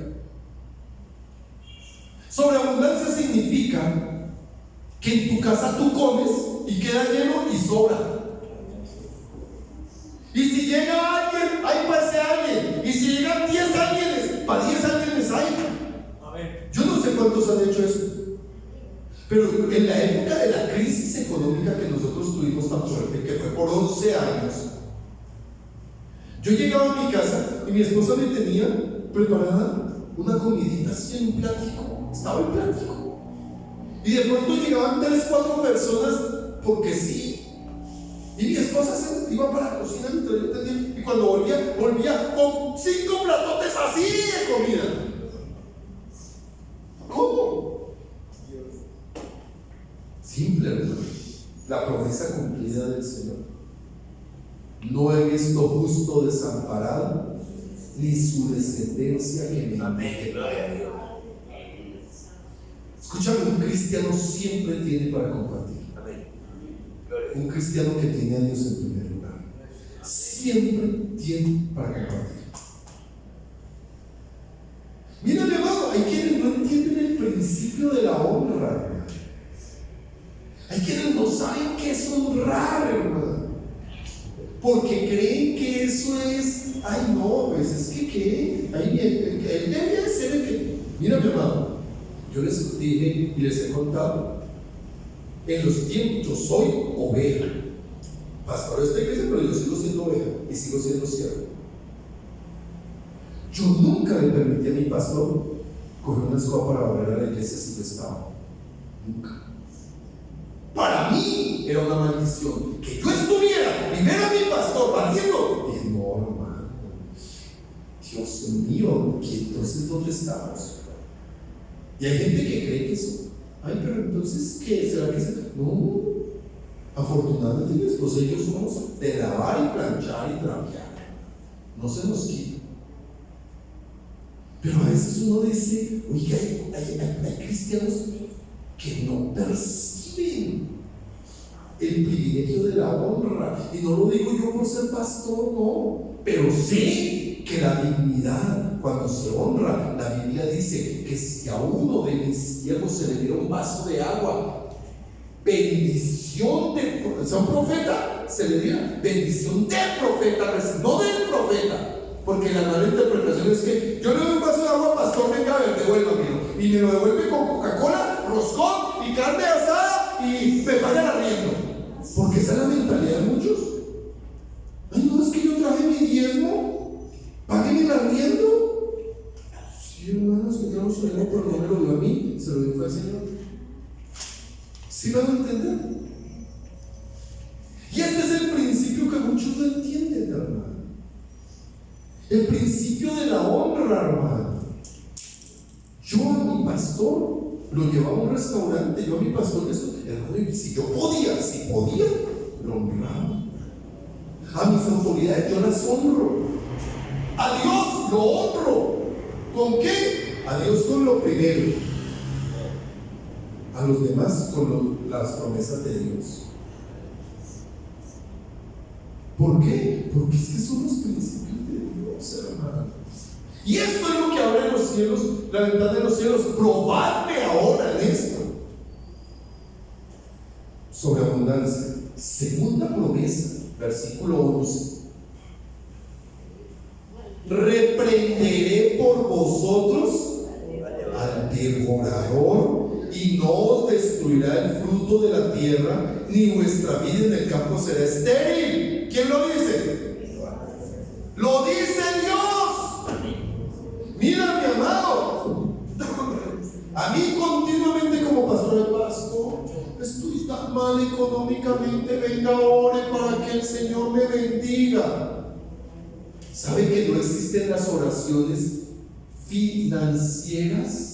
Sobreabundancia significa que en tu casa tú comes y queda lleno y sobra. Y si llega alguien, hay para ese alguien. Y si llegan 10 ángeles, para 10 ángeles hay. Yo no sé cuántos han hecho eso. Pero en la época de la crisis económica que nosotros tuvimos tan fuerte, que fue por 11 años, yo llegaba a mi casa y mi esposa me tenía preparada una comidita así en un platico. Estaba el platico. Y de pronto llegaban 3, 4 personas porque sí. Y mi esposa se iba para la cocina mientras yo tenía, y cuando volvía con 5 platotes así de comida. ¿Cómo? Simple, hermano. La promesa cumplida del Señor. No he visto justo desamparado, ni su descendencia que me amén. Gloria a Dios. Escúchame, un cristiano siempre tiene para compartir. Un cristiano que tiene a Dios en primer lugar siempre tiene para compartir. Mira, mi amado, hay quienes no entienden el principio de la honra. Hay quienes no saben qué es honrar, hermano, porque creen que eso es, ay no, pues es que ¿qué? Él debería ser el que. Mira, mi amado, yo les dije y les he contado. En los tiempos, yo soy oveja, pastor de esta iglesia, pero yo sigo siendo oveja y sigo siendo siervo. Yo nunca le permití a mi pastor coger una escoba para barrer a la iglesia si yo estaba. Nunca. Para mí era una maldición que yo estuviera y ver a mi pastor barriendo. Y no, hermano, Dios mío, ¿y entonces dónde estamos? Y hay gente que cree que eso. Ay, pero entonces, ¿qué? ¿Será que se.? No, afortunadamente mi esposa y yo somos de lavar y planchar y trapear. No se nos quita. Pero a veces uno dice, oiga, hay cristianos que no perciben el privilegio de la honra. Y no lo digo yo por ser pastor, no. Pero sé que la dignidad, cuando se honra, la Biblia dice que si a uno de mis siervos se le diera un vaso de agua, bendición de, o sea, un profeta, se le diera bendición del profeta, no del profeta. Porque la mala interpretación es que yo le doy un vaso de agua, pastor, venga, devuélvamelo. Y me lo devuelve con Coca-Cola, roscón y carne asada y me pagan arriendo. Porque esa es la mentalidad de muchos. Ay, no, es que yo traje mi diezmo, págueme el arriendo. Sí, hermanos, que yo no soy yo, pero no me lo dio a mí, se lo dio al Señor. ¿Sí van a entender? Y este es el principio que muchos no entienden, hermano. El principio de la honra, hermano. Yo a mi pastor lo llevaba a un restaurante, yo a mi pastor, hermano, si yo podía, lo honraba. A mis autoridades yo las honro. A Dios lo honro. ¿Con qué? A Dios con lo primero. A los demás con las promesas de Dios. ¿Por qué? Porque es que son los principios de Dios, hermano. Y esto es lo que abre los cielos, la ventana de los cielos. Probadme ahora en esto. Sobreabundancia. Segunda promesa, versículo 11. Reprenderé por vosotros al devorador, y no os destruirá el fruto de la tierra, ni vuestra vida en el campo será estéril. ¿Quién lo dice? Lo dice Dios. Mira, mi amado, a mí continuamente como pastor de pasto, estoy tan mal económicamente, venga, ore para que el Señor me bendiga. ¿Sabe que no existen las oraciones financieras?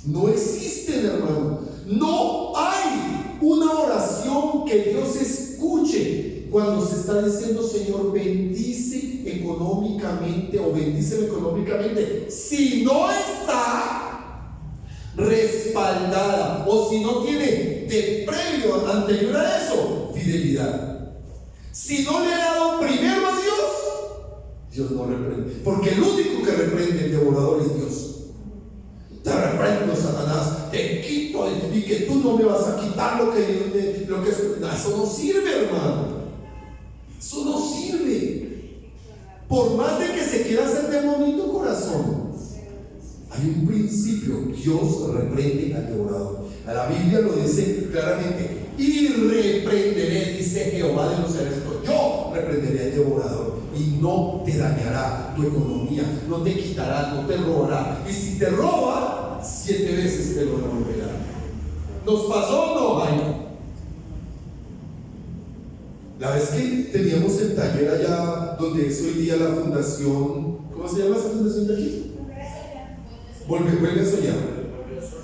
No existen, hermano. No hay una oración que Dios escuche cuando se está diciendo: Señor, bendice económicamente o bendíceme económicamente, si no está respaldada o si no tiene de previo anterior a eso fidelidad. Si no le ha dado primero a Dios, Dios no reprende, porque el único que reprende el devorador es Dios. Te reprendo, Satanás, te quito y que tú no me vas a quitar lo que eso no sirve, hermano. Eso no sirve. Por más de que se quiera hacer de bonito corazón, hay un principio: Dios reprende al devorador. A la Biblia lo dice claramente: y reprenderé, dice Jehová de los ejércitos, yo reprenderé al devorador, y no te dañará tu economía, no te quitará, no te robará, y si te roba, 7 veces te lo devolverá. ¿Nos pasó o no? Ay, la vez que teníamos el taller allá donde es hoy día la fundación, ¿cómo se llama esa fundación de aquí? Vuelve a soñar.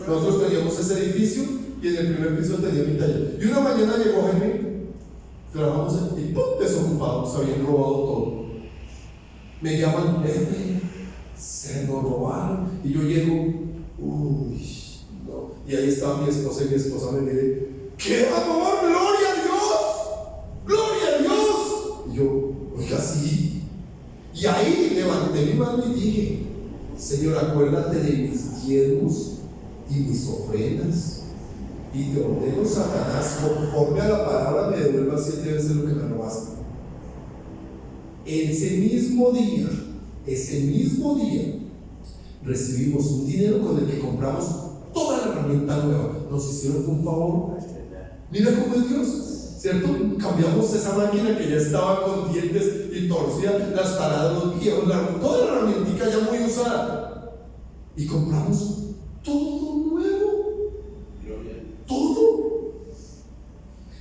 Nosotros teníamos ese edificio y en el primer piso tenía mi taller. Y una mañana llegó Jaime, trabajamos y ¡pum!, desocupados, habían robado todo. Me llaman: jefe, se nos robaron. Y yo llego, uy, no. Y ahí estaba mi esposa, y mi esposa me dice: ¡qué amor! ¡Gloria a Dios! ¡Gloria a Dios! Y yo, oiga, sí. Y ahí levanté mi mano y dije: Señor, acuérdate de mis diezmos y mis ofrendas, y te ordeno, Satanás, conforme a la palabra, me devuelva 7 veces lo que me robaste. Ese mismo día, recibimos un dinero con el que compramos toda la herramienta nueva. Nos hicieron un favor. Mira cómo es Dios, ¿cierto? Cambiamos esa máquina que ya estaba con dientes y torcida, las taladros viejos, toda la herramientica ya muy usada, y compramos todo nuevo, todo.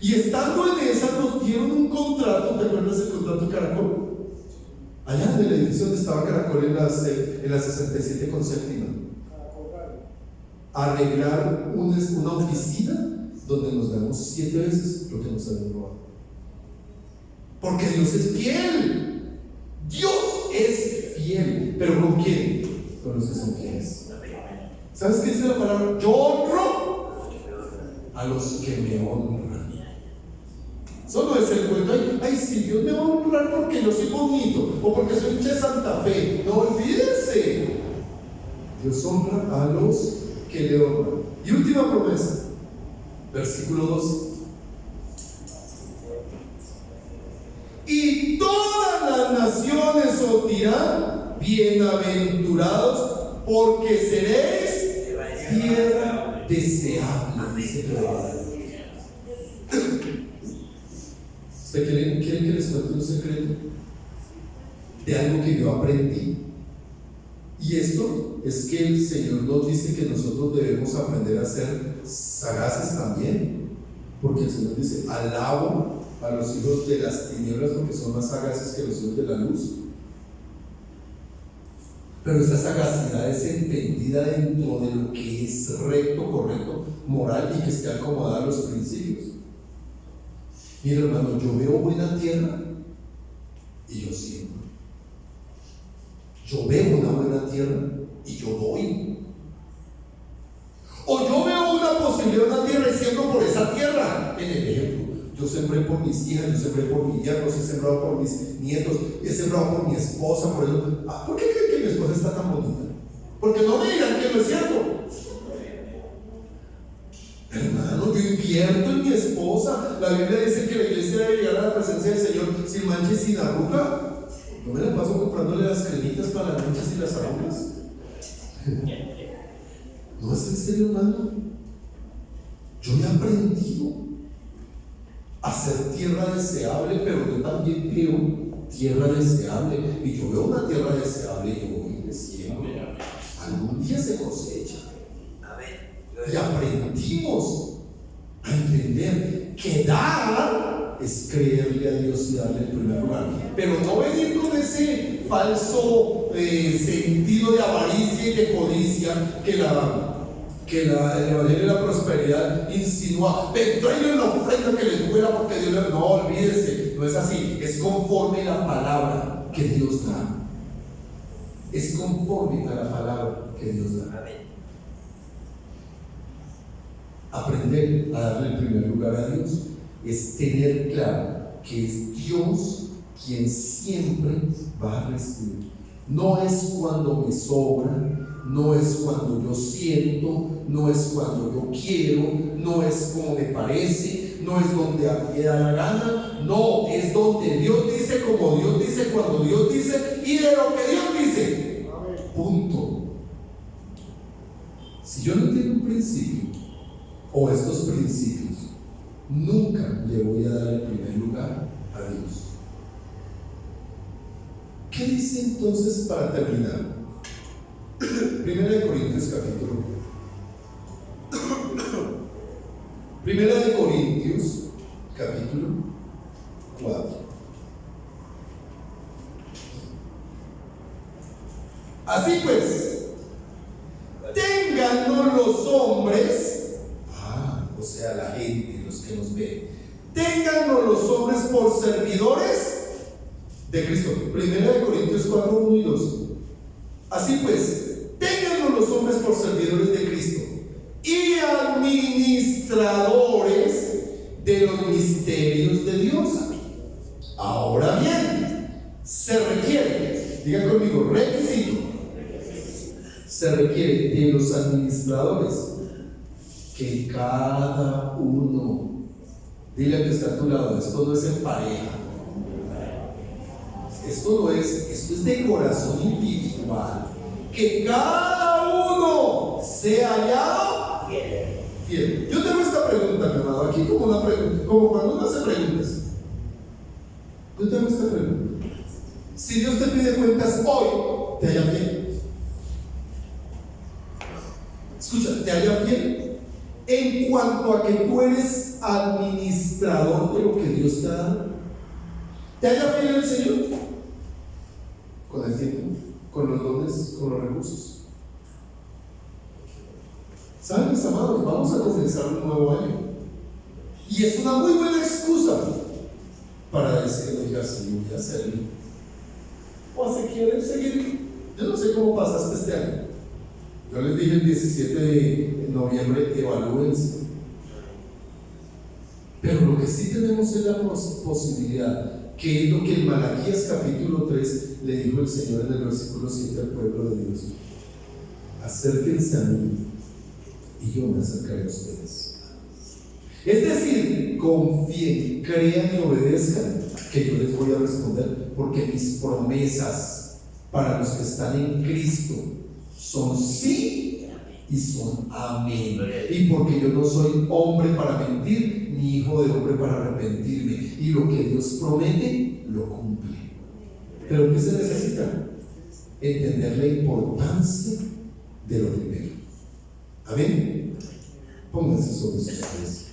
Y estando en esa, nos dieron un contrato. ¿Te acuerdas del contrato Caracol? Allá en el edificio donde estaba Caracol, en la 67 con séptima, arreglar una oficina donde nos damos 7 veces lo que nos habían robado. Porque Dios es fiel. Dios es fiel. ¿Pero con quién? Con los que son fieles. ¿Sabes qué dice la palabra? Yo honro a los que me honran. Solo es el cuento: ay, sí, Dios me va a honrar porque yo soy bonito o porque soy de Santa Fe. No olvídense. Dios honra a los que le honran. Y última promesa, versículo 2. Y todas las naciones os dirán: bienaventurados, porque seréis tierra deseable, dice Jehová. ¿Usted quiere que les cuente un secreto de algo que yo aprendí? Y esto es que el Señor nos dice que nosotros debemos aprender a ser sagaces también, porque el Señor dice: alabo a los hijos de las tinieblas porque son más sagaces que los hijos de la luz. Pero esa sagacidad es entendida dentro de lo que es recto, correcto, moral y que esté acomodada a los principios. Mira, hermano, yo veo buena tierra y yo siembro. Yo veo una buena tierra y yo doy. O yo veo una posibilidad de una tierra y siembro por esa tierra. En el ejemplo, yo sembré por mis hijas, yo sembré por mis yernos, he sembrado por mis nietos, he sembrado por mi esposa, por eso. ¿Por qué creen que mi esposa está tan bonita? Porque no me dirán que no es cierto. Hermano, yo invierto en mi esposa. La Biblia dice que la iglesia debe llegar a la presencia del Señor sin mancha y sin arruga. Yo me la paso comprándole las cremitas para las manchas y las arrugas. ¿No es en serio, hermano? Yo he aprendido a ser tierra deseable, pero yo también veo tierra deseable. Y yo veo una tierra deseable y yo voy creciendo. Algún día se cosecha. Y aprendimos a entender que dar es creerle a Dios y darle el primer lugar, pero no venir con ese falso sentido de avaricia y de codicia que el Evangelio de la Prosperidad insinúa. Traigan la ofrenda que les duela porque Dios les... No, olvídese, no es así. Es conforme a la palabra que Dios da. Es conforme a la palabra que Dios da. Aprender a darle el primer lugar a Dios es tener claro que es Dios quien siempre va a recibir. No es cuando me sobra, no es cuando yo siento, no es cuando yo quiero, no es como me parece, no es donde a mí me da la gana, no, es donde Dios dice, como Dios dice, cuando Dios dice y de lo que Dios dice. Punto. Si yo no tengo un principio o estos principios, nunca le voy a dar el primer lugar a Dios. ¿Qué dice entonces para terminar? 1 Corintios capítulo 1 Corintios capítulo 4. Así pues, téngannos los hombres, o sea, la gente, los que nos ven, téngannos los hombres por servidores de Cristo. 1 Corintios 4, 1 y 2. Así pues, téngannos los hombres por servidores de Cristo y administradores de los misterios de Dios. Ahora bien, se requiere, diga conmigo, requisito, se requiere de los administradores que cada uno, dile al que está a tu lado, esto no es en pareja, esto es de corazón individual, que cada uno sea hallado fiel. Yo tengo esta pregunta, mi amado, aquí como una pregunta, como cuando uno hace preguntas. Yo tengo esta pregunta: si Dios te pide cuentas hoy, ¿te halla fiel? Escucha, ¿te halla fiel? En cuanto a que tú eres administrador de lo que Dios te da, ¿te halla fiel el Señor? Con el tiempo, con los dones, con los recursos. ¿Saben, mis amados? Vamos a comenzar un nuevo año. Y es una muy buena excusa para decir, oiga, sí, voy a hacerlo. O si quieren seguir, yo no sé cómo pasaste este año. Yo les dije el 17 de noviembre, evalúense. Pero lo que sí tenemos es la posibilidad, que es lo que en Malaquías capítulo 3 le dijo el Señor en el versículo 7 al pueblo de Dios: acérquense a mí y yo me acercaré a ustedes. Es decir, confíen, crean y obedezcan, que yo les voy a responder, porque mis promesas para los que están en Cristo son sí y son amén. Y porque yo no soy hombre para mentir, ni hijo de hombre para arrepentirme. Y lo que Dios promete, lo cumple. Pero ¿qué se necesita? Entender la importancia de lo primero. Amén. Pónganse sobre sus pies.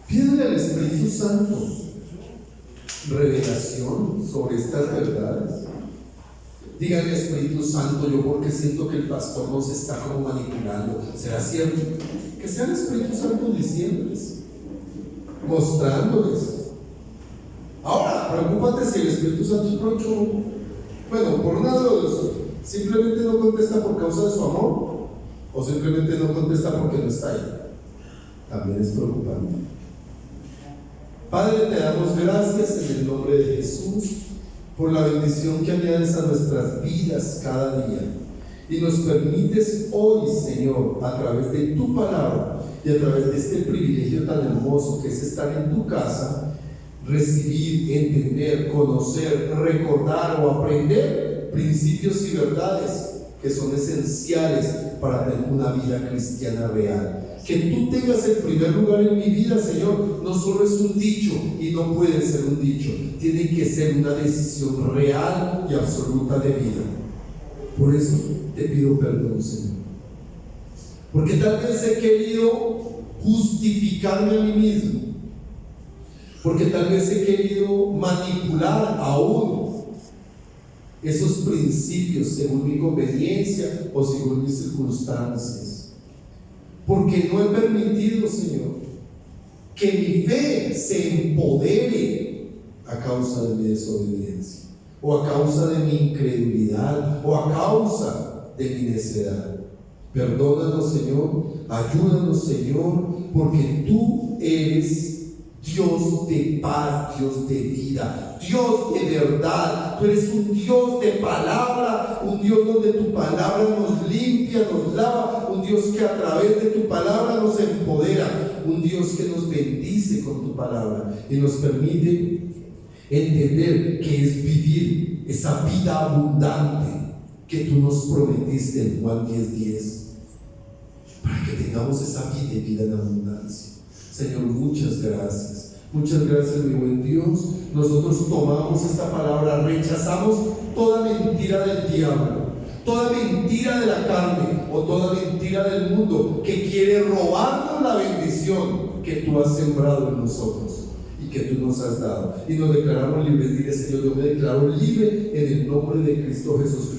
Pídele al Espíritu Santo revelación sobre estas verdades. Díganle, Espíritu Santo, yo porque siento que el pastor nos está como manipulando. ¿Será cierto? Que sea el Espíritu Santo diciéndoles, mostrándoles. Ahora, preocúpate si el Espíritu Santo pronto, bueno, por un lado, simplemente no contesta por causa de su amor, o simplemente no contesta porque no está ahí. También es preocupante. Padre, te damos gracias en el nombre de Jesús por la bendición que añades a nuestras vidas cada día y nos permites hoy, Señor, a través de tu palabra y a través de este privilegio tan hermoso que es estar en tu casa, recibir, entender, conocer, recordar o aprender principios y verdades que son esenciales para tener una vida cristiana real. Que tú tengas el primer lugar en mi vida, Señor, no solo es un dicho y no puede ser un dicho, tiene que ser una decisión real y absoluta de vida. Por eso te pido perdón, Señor, porque tal vez he querido justificarme a mí mismo, porque tal vez he querido manipular aún esos principios según mi conveniencia o según mis circunstancias. Porque no he permitido, Señor, que mi fe se empodere a causa de mi desobediencia, o a causa de mi incredulidad, o a causa de mi necedad. Perdónanos, Señor, ayúdanos, Señor, porque tú eres Dios de paz, Dios de vida, Dios de verdad. Tú eres un Dios de palabra, un Dios donde tu palabra nos limpia, nos lava, un Dios que a través de tu palabra nos empodera, un Dios que nos bendice con tu palabra y nos permite entender que es vivir esa vida abundante que tú nos prometiste en Juan 10:10, para que tengamos esa vida en abundancia. Señor, muchas gracias. Muchas gracias, mi buen Dios. Nosotros tomamos esta palabra, rechazamos toda mentira del diablo, toda mentira de la carne o toda mentira del mundo que quiere robarnos la bendición que tú has sembrado en nosotros y que tú nos has dado. Y nos declaramos libres. Dile, Señor, yo me declaro libre en el nombre de Cristo Jesús.